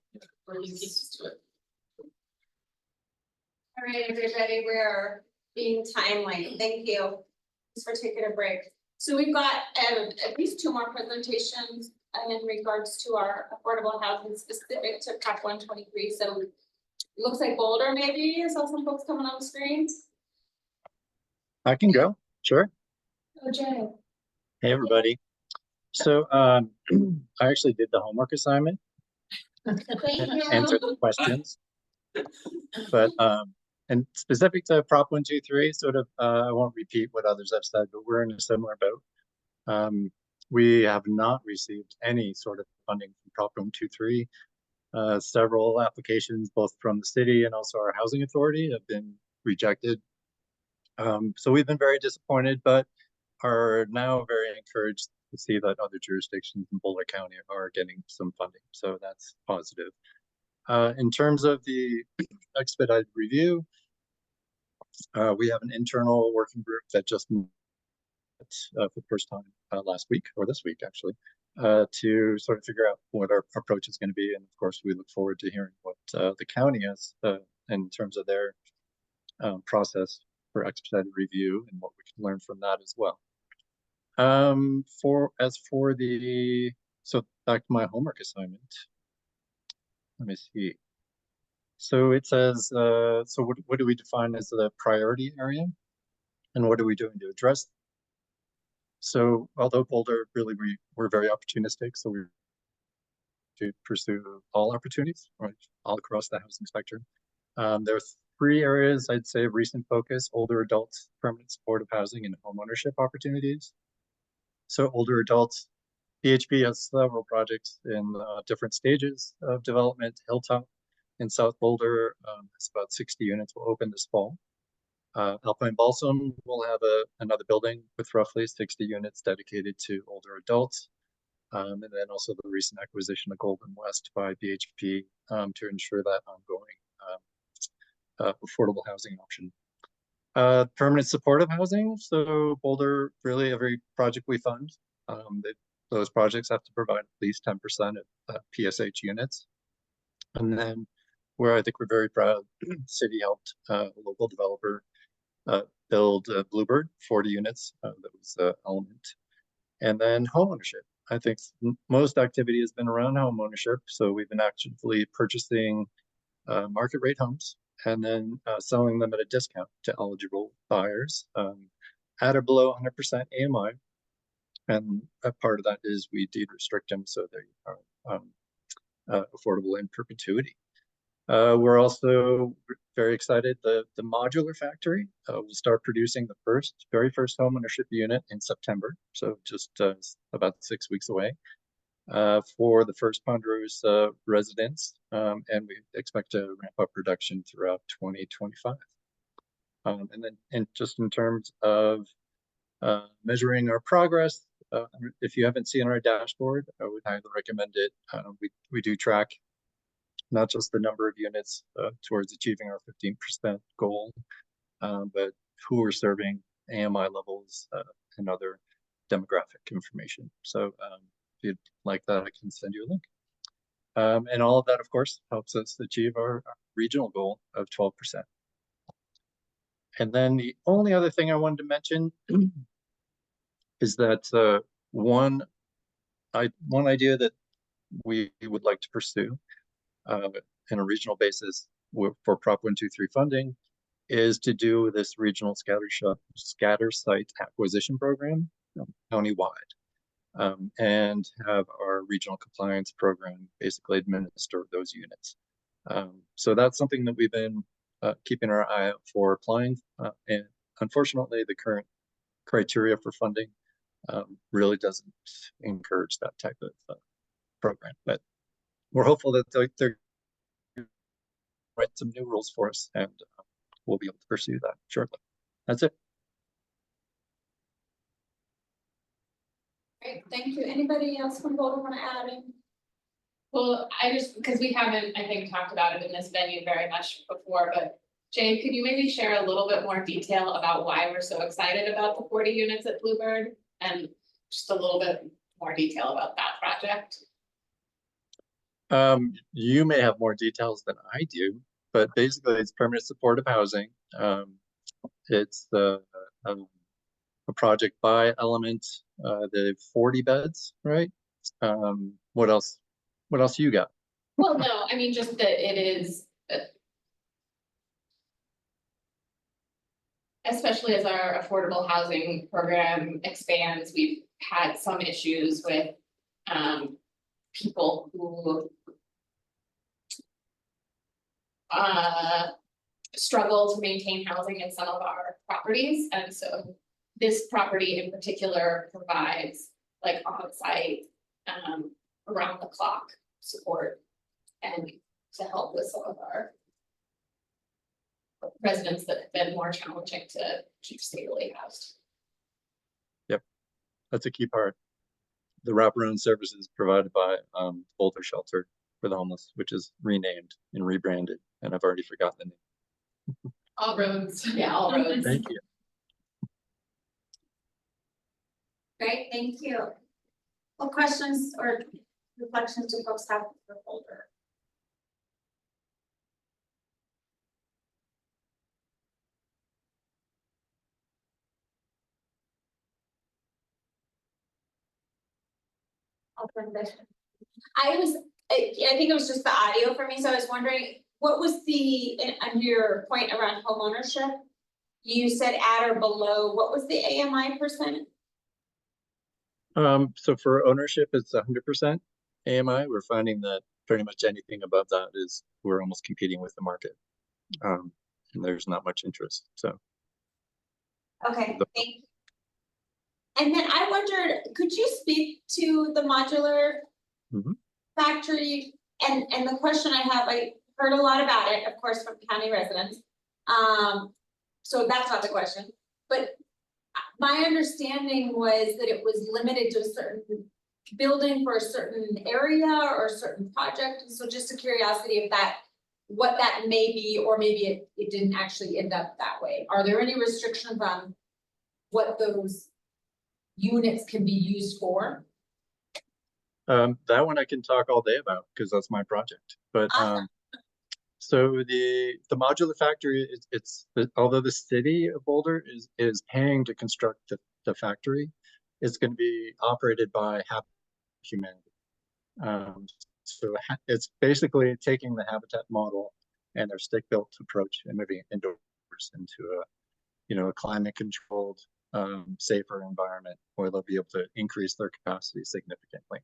pieces to it. All right, everybody, we're being timely. Thank you. Thanks for taking a break. So we've got at least 2 more presentations in regards to our affordable housing specific to Prop 123. So it looks like Boulder maybe. I saw some folks coming on the screen. I can go, sure. Oh, Jay. Hey, everybody. So I actually did the homework assignment, Thank you. answered the questions. But and specific to Prop 123, sort of, I won't repeat what others have said, but we're in a similar boat. We have not received any sort of funding from Prop 123. Several applications, both from the city and also our housing authority, have been rejected. So we've been very disappointed, but are now very encouraged to see that other jurisdictions in Boulder County are getting some funding. So that's positive. In terms of the expedited review, we have an internal working group that just met for the first time last week, or this week actually, to sort of figure out what our approach is going to be. And of course, we look forward to hearing what the county has in terms of their process for expedited review and what we can learn from that as well. So back to my homework assignment. Let me see. So it says, so what do we define as the priority area? And what are we doing to address? So although Boulder, really, we're very opportunistic, so we to pursue all opportunities, right, all across the housing spectrum. There are 3 areas I'd say of recent focus: older adults, permanent supportive housing, and homeownership opportunities. So older adults, BHP has several projects in different stages of development. Hilltop in South Boulder has about 60 units, will open this fall. Alpine Balsam will have another building with roughly 60 units dedicated to older adults. And then also the recent acquisition of Golden West by BHP to ensure that ongoing affordable housing option. Permanent supportive housing. So Boulder, really every project we fund, those projects have to provide at least 10% of PSH units. And then where I think we're very proud, the city helped a local developer build Bluebird, 40 units. That was Element. And then homeownership. I think most activity has been around homeownership. So we've been actively purchasing market rate homes and then selling them at a discount to eligible buyers at or below 100% AMI. And a part of that is we deed restrict them so they are affordable in perpetuity. We're also very excited. The modular factory will start producing the very first homeownership unit in September. So just about 6 weeks away for the first Ponderosa residents. And we expect to ramp up production throughout 2025. And then just in terms of measuring our progress, if you haven't seen our dashboard, I would highly recommend it. We do track not just the number of units towards achieving our 15% goal, but who we're serving, AMI levels, and other demographic information. So if you'd like that, I can send you a link. And all of that, of course, helps us achieve our regional goal of 12%. And then the only other thing I wanted to mention is that one idea that we would like to pursue in a regional basis for Prop 123 funding is to do this regional scatter site acquisition program countywide, and have our regional compliance program basically administer those units. So that's something that we've been keeping our eye out for applying, and unfortunately the current criteria for funding really doesn't encourage that type of program, but we're hopeful that they're write some new rules for us, and we'll be able to pursue that shortly. That's it. Great, thank you. Anybody else from Boulder want to add in? Well, because we haven't, I think, talked about it in this venue very much before, but Jane, could you maybe share a little bit more detail about why we're so excited about the 40 units at Bluebird, and just a little bit more detail about that project? You may have more details than I do, but basically it's permanent supportive housing. It's a project by Element. They have 40 beds, right? What else? What else you got? Well, no, I mean, just that it is. Especially as our affordable housing program expands, we've had some issues with people who struggle to maintain housing in some of our properties, and so this property in particular provides like on-site around the clock support and to help with some of our residents that have been more challenging to keep stably housed. Yep, that's a key part. The wraparound services provided by Boulder Shelter for the Homeless, which is renamed and rebranded, and I've already forgotten the name. All roads. Yeah, all roads. Thank you. Great, thank you. What questions or reflections do folks have for Boulder? I think it was just the audio for me, so I was wondering, what was on your point around home ownership? You said at or below, what was the AMI percent? So for ownership, it's 100% AMI. We're finding that pretty much anything above that is we're almost competing with the market. And there's not much interest. So Okay, thank you. And then I wondered, could you speak to the modular factory? And the question I have, I heard a lot about it, of course, from county residents. So that's not the question, but my understanding was that it was limited to a certain building for a certain area or a certain project. And so just a curiosity of what that may be, or maybe it didn't actually end up that way. Are there any restrictions on what those units can be used for? that one I can talk all day about because that's my project. But so the modular factory, although the city of Boulder is paying to construct the factory, it's going to be operated by Humanity. So it's basically taking the habitat model and their stick-built approach and moving it indoors into a climate-controlled, safer environment where they'll be able to increase their capacity significantly.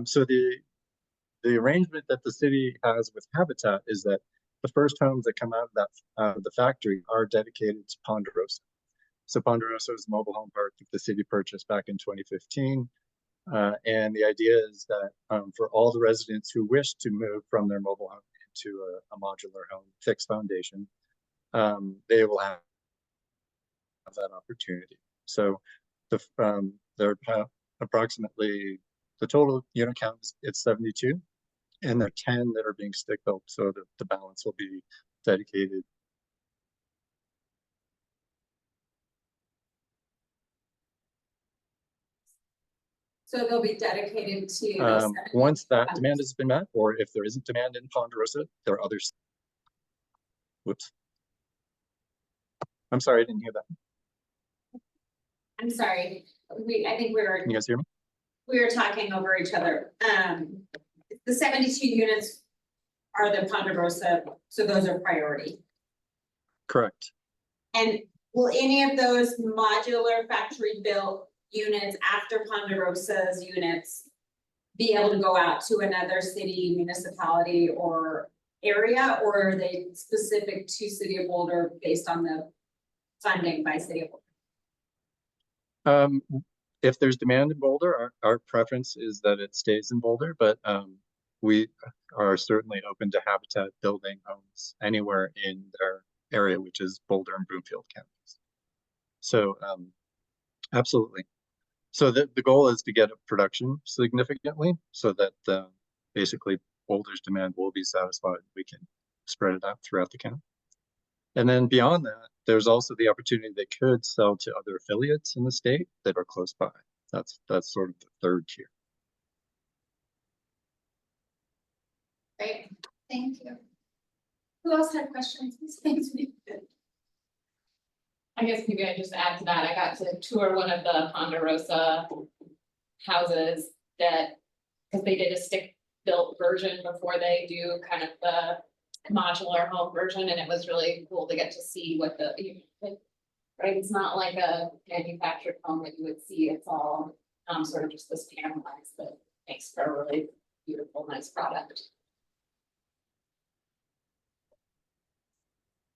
So the arrangement that the city has with Habitat is that the first homes that come out of the factory are dedicated to Ponderosa. So Ponderosa is a mobile home park that the city purchased back in 2015. And the idea is that for all the residents who wish to move from their mobile home into a modular home, fixed foundation, they will have that opportunity. So there are approximately, the total unit count is 72, and there are 10 that are being stick built, so that the balance will be dedicated. So they'll be dedicated to once that demand has been met, or if there isn't demand in Ponderosa, there are others. Whoops. I'm sorry, I didn't hear that. I'm sorry. I think we were. Can you guys hear me? We were talking over each other. The 72 units are the Ponderosa, so those are priority. Correct. And will any of those modular factory built units after Ponderosa's units be able to go out to another city, municipality, or area, or are they specific to City of Boulder based on the funding by City of Boulder? If there's demand in Boulder, our preference is that it stays in Boulder, but we are certainly open to Habitat building homes anywhere in their area, which is Boulder and Broomfield counties. So absolutely. So the goal is to get up production significantly so that basically Boulder's demand will be satisfied. We can spread it out throughout the county. And then beyond that, there's also the opportunity they could sell to other affiliates in the state that are close by. That's sort of the third tier. Great, thank you. Who else had questions? Thanks. I guess maybe I just add to that, I got to tour one of the Ponderosa houses that, because they did a stick-built version before they do kind of the modular home version, and it was really cool to get to see what the, right, it's not like a manufactured home that you would see, it's all sort of just this panelized that makes for a really beautiful, nice product.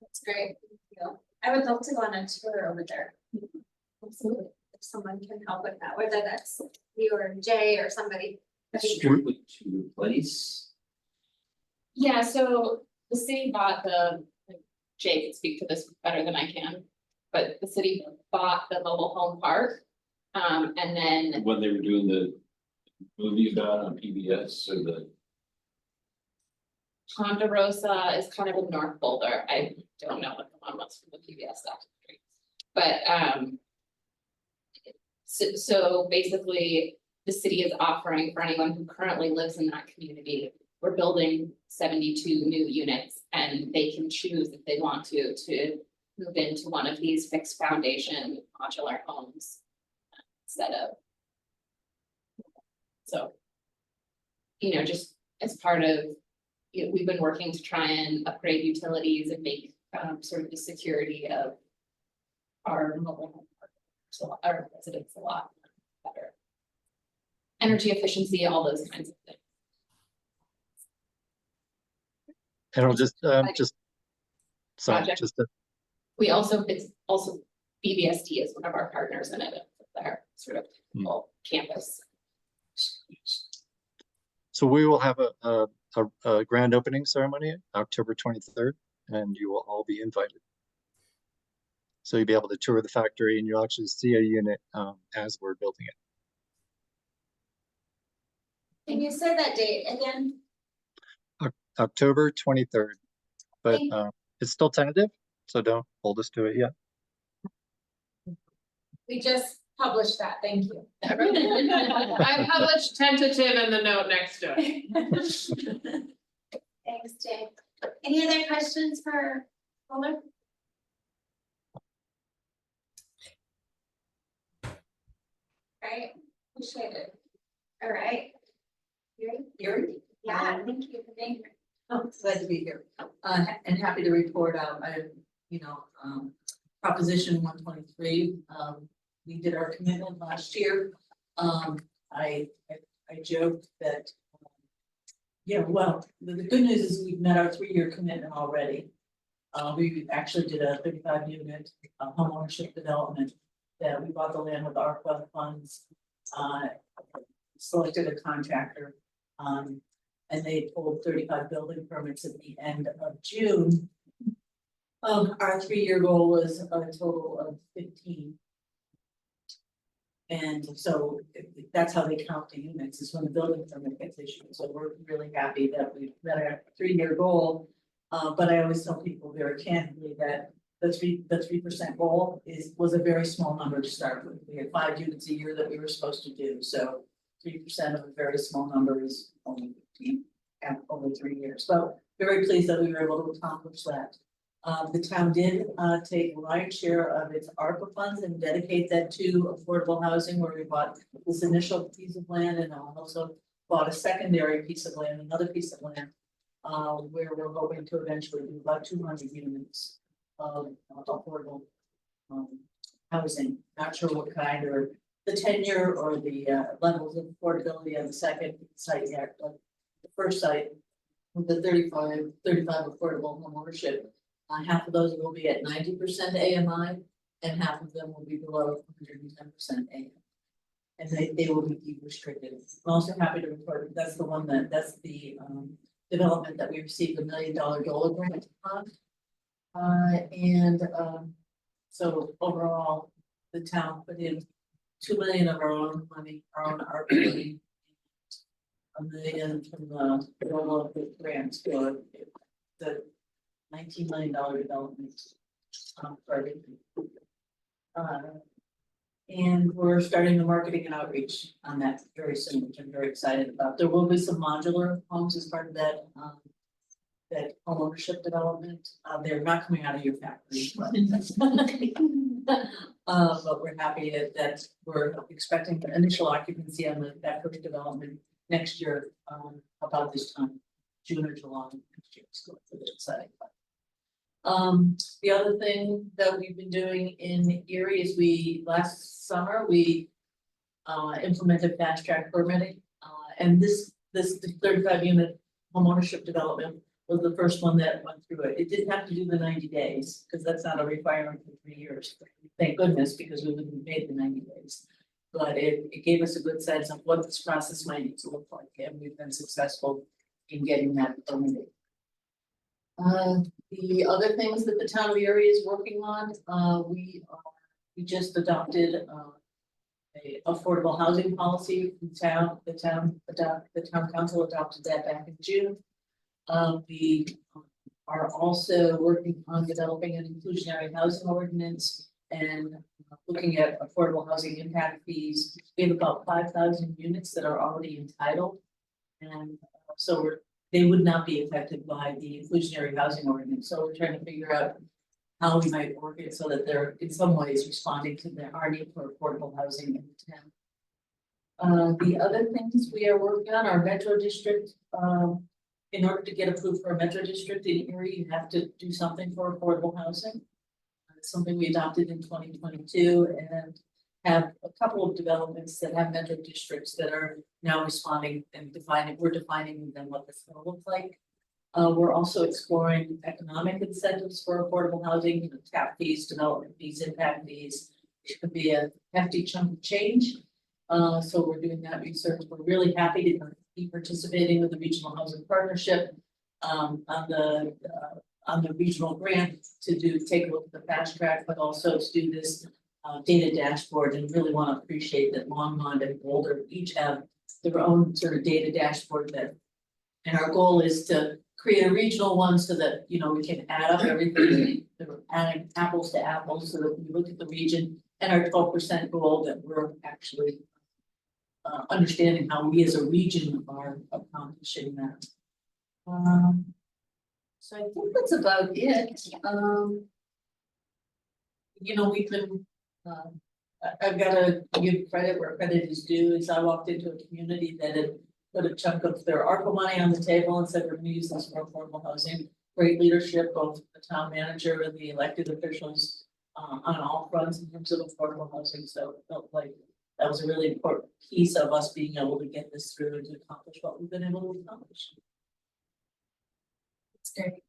That's great. Thank you. I would love to go on a tour over there. Absolutely. If someone can help with that, whether that's you or Jay or somebody. Strictly to replace. Yeah, so the city bought Jay can speak to this better than I can, but the city bought the mobile home park. And then When they were doing the movie about on PBS or the. Ponderosa is kind of in North Boulder. I don't know what the one was from the PBS documentary. But so basically the city is offering for anyone who currently lives in that community, we're building 72 new units, and they can choose if they want to move into one of these fixed foundation modular homes instead of. So, just as part of, we've been working to try and upgrade utilities and make sort of the security of our mobile home park, so our residents a lot better. Energy efficiency, all those kinds of things. And I'll just, sorry, Project. We also, it's also BBST is one of our partners in it, their sort of campus. So we will have a grand opening ceremony, October 23rd, and you will all be invited. So you'll be able to tour the factory, and you'll actually see a unit as we're building it. Can you say that date again? October 23rd, but it's still tentative, so don't hold us to it yet. We just published that, thank you. I published tentative in the note next to it. Thanks, Jay. Any other questions for Boulder? Right, appreciate it. All right. Yuri? Yeah, thank you for being here. Oh, glad to be here, and happy to report out, Proposition 123, we did our commitment last year. I joked that, the good news is we've met our 3-year commitment already. We actually did a 35 unit home ownership development that we bought the land with ARPA funds, selected a contractor, and they pulled 35 building permits at the end of June. Our 3-year goal was a total of 15. And so that's how they count the units, is when the building permit gets issued. So we're really happy that we met our 3-year goal. But I always tell people very candidly that the 3% goal was a very small number to start with. We had 5 units a year that we were supposed to do. So 3% of a very small number is only 15 over 3 years. But very pleased that we were able to accomplish that. The town did take a large share of its ARPA funds and dedicate that to affordable housing, where we bought this initial piece of land and also bought a secondary piece of land, another piece of land, where we're hoping to eventually do about 200 units of affordable housing. Not sure what kind, or the tenure or the levels of affordability on the second site yet, but the first site with the 35 affordable home ownership. Half of those will be at 90% AMI, and half of them will be below 110% AMI. And they will be deed restricted. I'm also happy to report that's the development that we received $1 million DOLA grant on. So overall, the town put in $2 million of our own money, our own ARPA money, $1 million from the DOLA grants for the $19 million development for everything. And we're starting the marketing and outreach on that very soon, which I'm very excited about. There will be some modular homes as part of that, that homeownership development. They're not coming out of your factory, but but we're happy that we're expecting the initial occupancy on that first development next year, about this time, June or July next year. So it's really exciting. The other thing that we've been doing in Erie is last summer, we implemented fast track permitting. And this 35 unit homeownership development was the first one that went through it. It didn't have to do the 90 days because that's not a requirement for 3 years. Thank goodness, because we wouldn't have made the 90 days. But it gave us a good sense of what this process might need to look like, and we've been successful in getting that permitted. The other things that the town of Erie is working on, we just adopted a affordable housing policy. The town council adopted that back in June. We are also working on developing an inclusionary housing ordinance and looking at affordable housing impact fees. We have about 5,000 units that are already entitled, and so they would not be affected by the inclusionary housing ordinance. So we're trying to figure out how we might work it so that they're in some ways responding to our need for affordable housing in the town. The other things we are working on are metro district. In order to get approved for a metro district in Erie, you have to do something for affordable housing. It's something we adopted in 2022 and have a couple of developments that have metro districts that are now responding and we're defining then what this will look like. We're also exploring economic incentives for affordable housing, tap fees, development fees, impact fees. It could be a hefty chunk of change. So we're doing that research. We're really happy to be participating with the Regional Housing Partnership on the regional grant to take a look at the fast track, but also to do this data dashboard, and really want to appreciate that Longmont and Boulder each have their own sort of data dashboard and our goal is to create a regional one so that, we can add up everything, adding apples to apples, so that we look at the region and our 12% goal that we're actually understanding how we as a region are accomplishing that. So I think that's about it. We've been, I've got to give credit where credit is due. As I walked into a community that had put a chunk of their ARPA money on the table and said, we're going to use this for affordable housing. Great leadership, both the town manager and the elected officials on all fronts in terms of affordable housing. So it felt like that was a really important piece of us being able to get this through and to accomplish what we've been able to accomplish. That's great.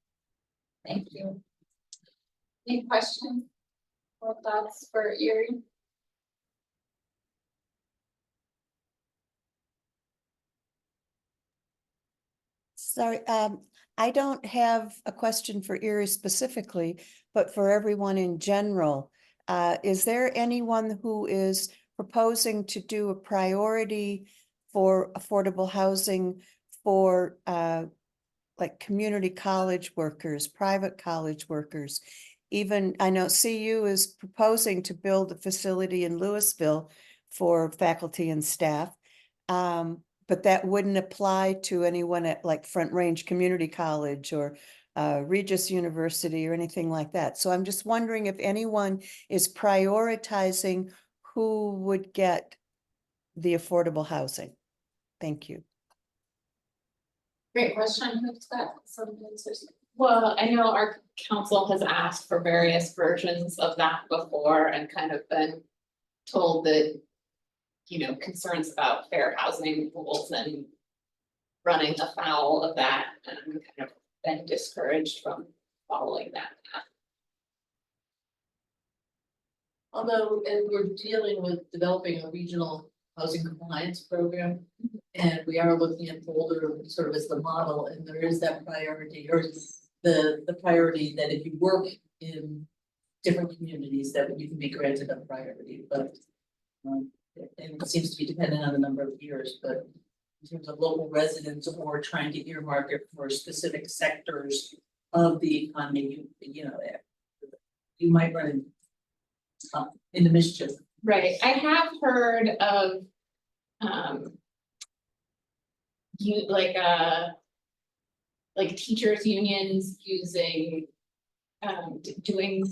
Thank you. Any questions or thoughts for Erie? Sorry, I don't have a question for Erie specifically, but for everyone in general. Is there anyone who is proposing to do a priority for affordable housing for like community college workers, private college workers? Even I know CU is proposing to build a facility in Louisville for faculty and staff. But that wouldn't apply to anyone at like Front Range Community College or Regis University or anything like that. So I'm just wondering if anyone is prioritizing who would get the affordable housing. Thank you. Great question. Who's got some answers? Well, I know our council has asked for various versions of that before and kind of been told that, concerns about fair housing rules and running afoul of that, and kind of been discouraged from following that path. Although, and we're dealing with developing a regional housing compliance program, and we are looking at Boulder sort of as the model, and there is that priority, or the priority that if you work in different communities, that you can be granted a priority, but and it seems to be dependent on the number of years, but in terms of local residents or trying to earmark it for specific sectors of the economy, you might run into mischief Right, I have heard of, you, like teachers unions using, doing,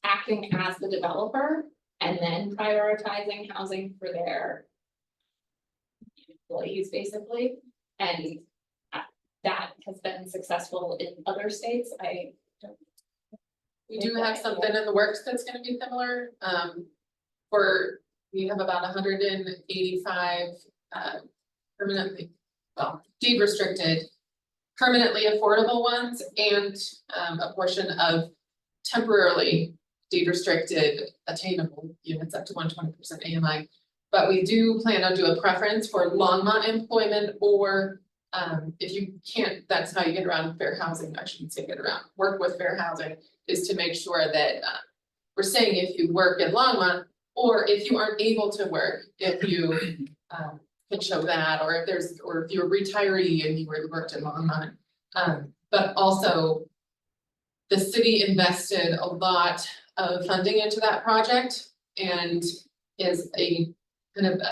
acting as the developer and then prioritizing housing for their employees, basically, and that has been successful in other states. We do have something in the works that's gonna be similar, we have about 185, permanently, well, deed restricted, permanently affordable ones, and, a portion of temporarily deed restricted attainable units up to 120% AMI. But we do plan on doing a preference for Longmont employment, or, if you can't, that's how you get around fair housing, I shouldn't say get around, work with fair housing, is to make sure that, we're saying if you work in Longmont, or if you aren't able to work, if you, can show that, or if you're a retiree and you worked in Longmont. But also, the city invested a lot of funding into that project, and is a kind of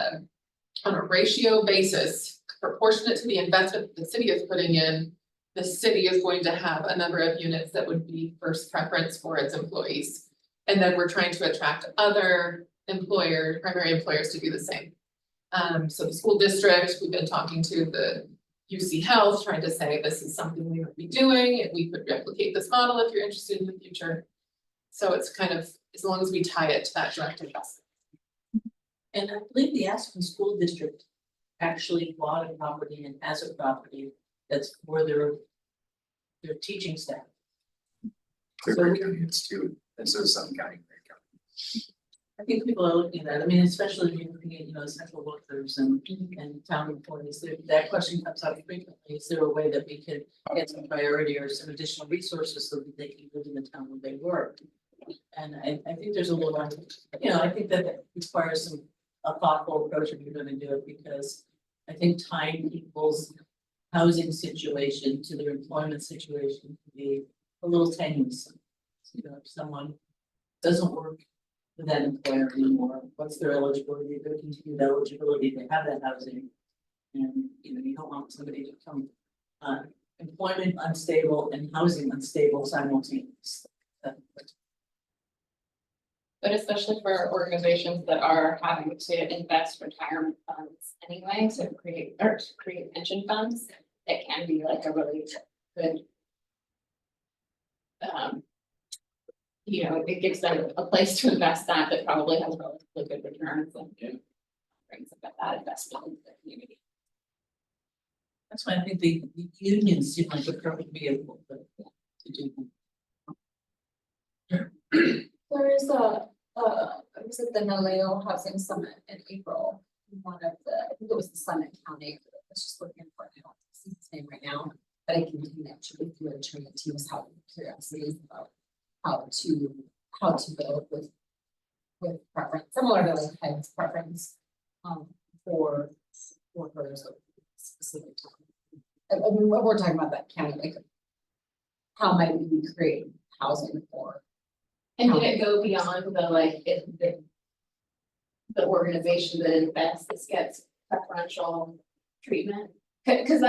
on a ratio basis, proportionate to the investment the city is putting in. The city is going to have a number of units that would be first preference for its employees. And then we're trying to attract other employers, primary employers, to do the same. So the school district, we've been talking to the UC Health, trying to say this is something we would be doing, and we could replicate this model if you're interested in the future. So it's kind of, as long as we tie it to that direct investment. And I believe the Aspen School District actually bought a property and has a property that's for their teaching staff. Clearwater County is too, and so is Sutton County. I think people are looking at that. I mean, especially if you're looking at, essential workers and town employees, that question comes up frequently. Is there a way that we could get some priority or some additional resources so that they can live in the town where they work? And I think there's a little, I think that requires a thoughtful approach if you're gonna do it, because I think tying people's housing situation to their employment situation can be a little tenuous. If someone doesn't work with that employer anymore, what's their eligibility, their continued eligibility to have that housing? And, you don't want somebody to become employment unstable and housing unstable simultaneously. But especially for organizations that are having to invest retirement funds anyway, to create pension funds, it can be like a really good. It gives them a place to invest that probably has relatively good returns and brings about that investment into the community. That's why I think the unions seem like a perfect vehicle to do. There is was it the Naleo Housing Summit in April? I think it was the Summit County. I was just looking for it. I don't see his name right now, but I can connect you with your attorney. He was having curiosities about how to build with preference, similar to like Heid's preference for workers of specific time. I mean, we're talking about that county, like how might we create housing for? And did it go beyond the organization that invests gets preferential treatment? Because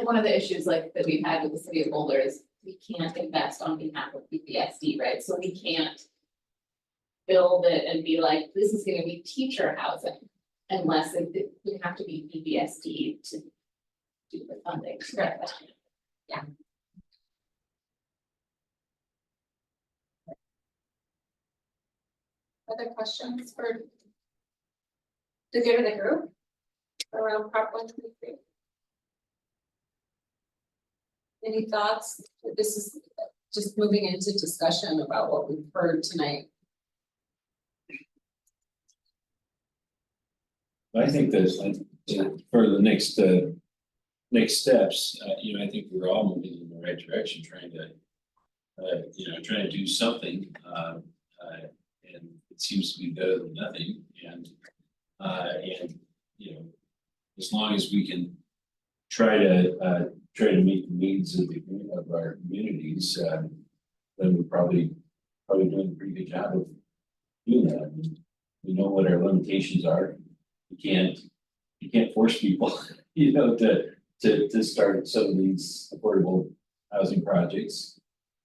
one of the issues that we've had with the city of Boulder is we can't invest on behalf of PPSD, right? So we can't build it and be like, this is gonna be teacher housing unless it would have to be PPSD to do the funding. Correct. Yeah. Other questions for the good of the group around Prop 123? Any thoughts? This is just moving into discussion about what we've heard tonight. I think that for the next steps, I think we're all moving in the right direction, trying to do something, and it seems to be better than nothing. And as long as we can try to meet the needs of our communities, then we're probably doing a pretty good job of doing that. we know what our limitations are. You can't force people, you know, to start some of these affordable housing projects.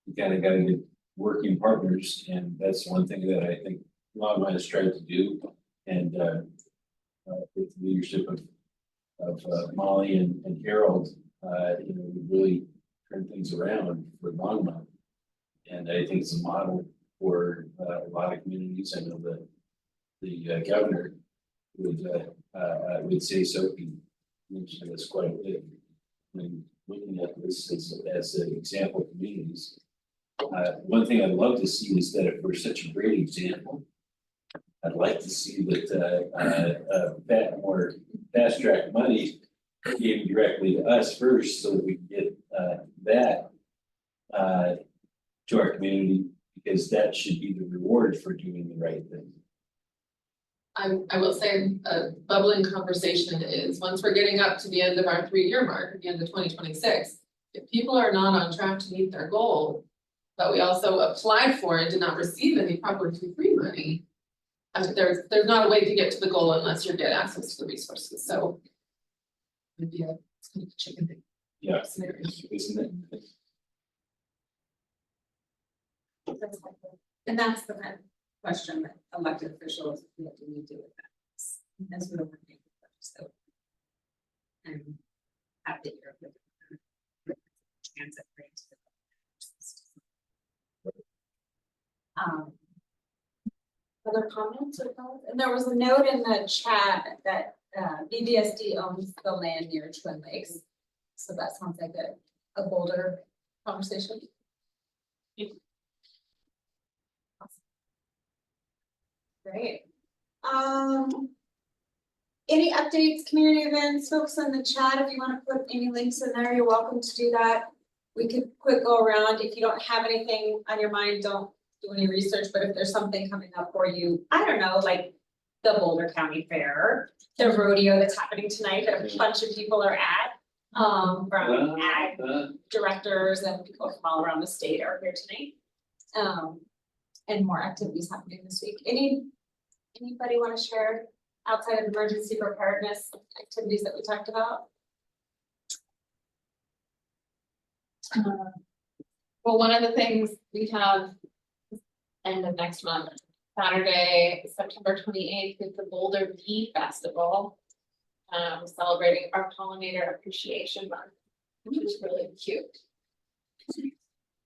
You kind of got to get working partners, and that's one thing that I think Longmont has tried to do. And with the leadership of Molly and Harold, you know, we really turned things around for Longmont. And I think it's a model for a lot of communities. I know that the governor would say so. He mentioned this quite a bit when looking at this as an example of communities. One thing I'd love to see is that if we're such a great example, I'd like to see that more fast track money came directly to us first, so that we can get that to our community, because that should be the reward for doing the right thing. I will say a bubbling conversation is, once we're getting up to the end of our 3-year mark, at the end of 2026, if people are not on track to meet their goal, but we also applied for and did not receive any Prop 123 money, there's not a way to get to the goal unless you get access to the resources. So it'd be a kind of chicken thing. Yeah, isn't it? And that's the kind of question that elected officials, what do we do with that? As we don't make it, so. And have the year of the transit rates. Other comments or thoughts? And there was a note in the chat that BBSD owns the land near Twin Lakes. So that sounds like a Boulder conversation. Great. Any updates, community events, folks in the chat, if you want to put any links in there, you're welcome to do that. We could quick go around. If you don't have anything on your mind, don't do any research, but if there's something coming up for you, I don't know, like the Boulder County Fair, the rodeo that's happening tonight that a bunch of people are at, from ag directors and people from all around the state are here tonight. And more activities happening this week. Anybody want to share outside of emergency preparedness activities that we talked about? Well, one of the things we have end of next month, Saturday, September 28th, is the Boulder Bee Festival. Celebrating our pollinator appreciation month, which is really cute.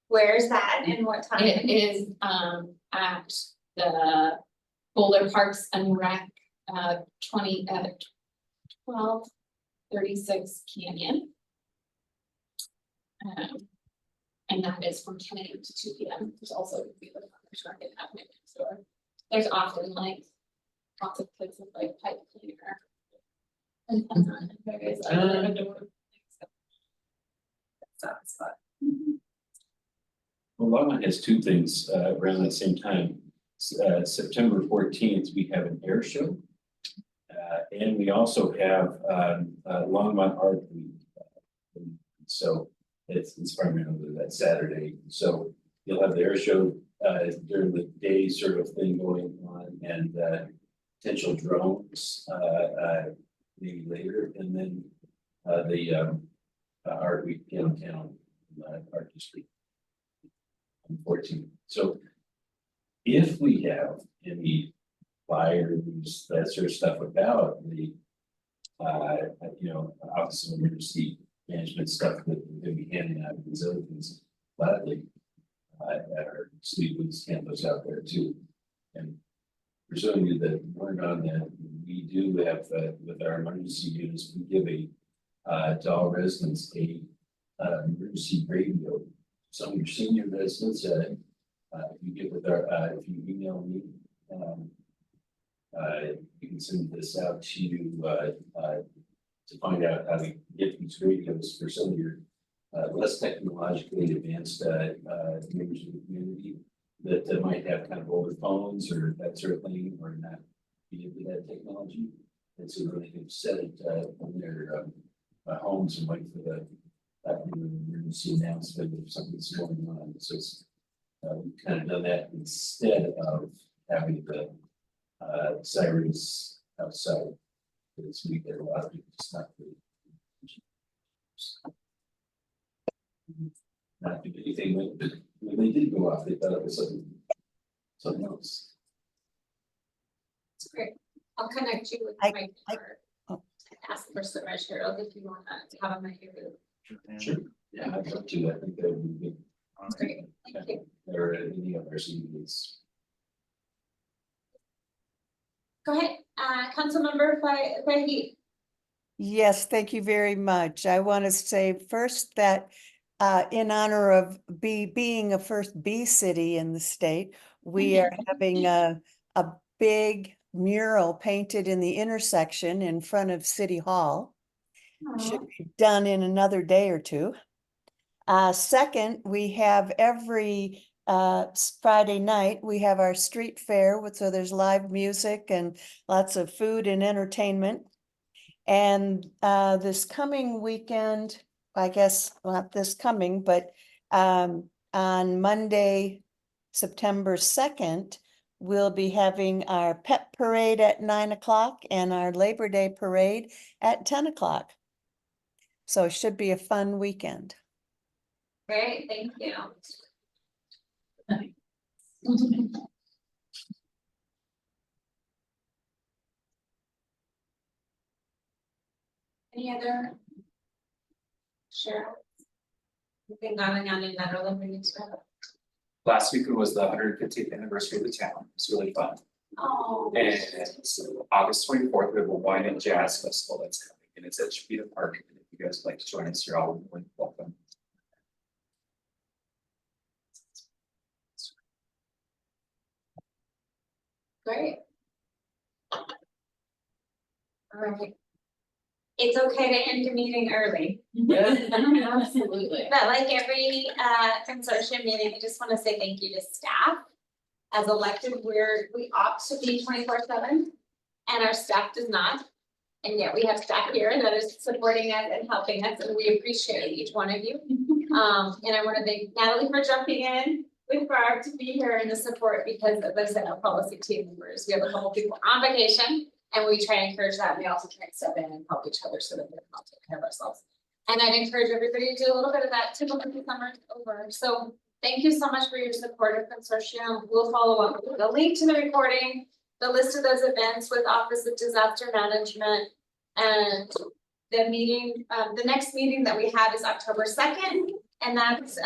Where's that and what time? It is at the Boulder Parks and Rec 1236 Canyon. And that is from 10 a.m. to 2 p.m. There's also the farmers market happening next door. There's often like lots of kids with like pipe cleaner and various other indoor things. That's fun. Well, Longmont has two things around the same time. September 14th, we have an air show. And we also have Longmont Art Week. So it's primarily that Saturday. So you'll have the air show during the day sort of thing going on, and potential drones maybe later. And then the Art Week downtown Art District. 14. So if we have any flyers, that sort of stuff about the Office of Emergency Management stuff that we're going to be handing out, these other things gladly, our city would hand those out there too. And for showing you that word on that, we do have with our emergency units, we give to all residents a emergency radio. Some of your senior residents, you get with our, if you email me, you can send this out to you to find out how to get these radios for some of your less technologically advanced members of the community that might have kind of older phones or that sort of thing, or not be into that technology. And so they can set it on their homes and wait for the emergency announcement if something's going on. So it's we've kind of done that instead of having the sirens outside. This week, there were a lot of people just not doing anything when they did go off, they thought it was something else. It's great. I'll connect you with I- Mike or ask for some materials if you want to have them at your booth. Sure. Yeah, I'd love to. I think that would be good. That's great. Thank you. Or any other needs. Go ahead, Councilmember Fahey. Yes, thank you very much. I want to say first that in honor of being a first B city in the state, we are having a big mural painted in the intersection in front of City Hall. Should be done in another day or two. Second, we have every Friday night, we have our street fair, so there's live music and lots of food and entertainment. And this coming weekend, I guess not this coming, but on Monday, September 2nd, we'll be having our pet parade at 9 o'clock and our Labor Day parade at 10 o'clock. So it should be a fun weekend. Great, thank you. Any other? Sure. You've been going on in Netherlands, we need to have. Last week was the 150th anniversary of the town. It's really fun. Oh. And so August 24th, we have a wine and jazz festival that's coming, and it's at Chapita Park. And if you guys would like to join us, you're all welcome. Great. All right. It's okay to end the meeting early. Absolutely. But like every consortium meeting, I just want to say thank you to staff. As elected, we opt to be 24/7 and our staff does not. And yet we have staff here that is supporting us and helping us, and we appreciate each one of you. And I want to thank Natalie for jumping in with Barb to be here and the support, because as I said, our policy team members, we have a couple people on vacation and we try and encourage that. And we also try and step in and help each other so that we can all take care of ourselves. And I'd encourage everybody to do a little bit of that too before the summer is over. So thank you so much for your support of Consortium. We'll follow up with a link to the recording, the list of those events with Office of Disaster Management, and the meeting, the next meeting that we have is October 2nd. And that's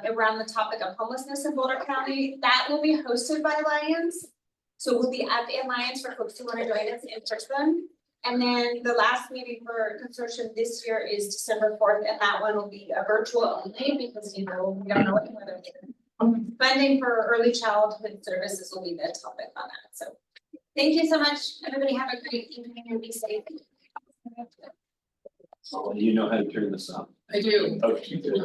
around the topic of homelessness in Boulder County. That will be hosted by Alliance. So we'll be at the Alliance for folks who want to join us in person. And then the last meeting for Consortium this year is December 4th, and that one will be a virtual only because we don't know what weather. Funding for early childhood services will be the topic on that. So thank you so much. Everybody have a great evening and be safe. So you know how to turn this on. I do. Okay, good.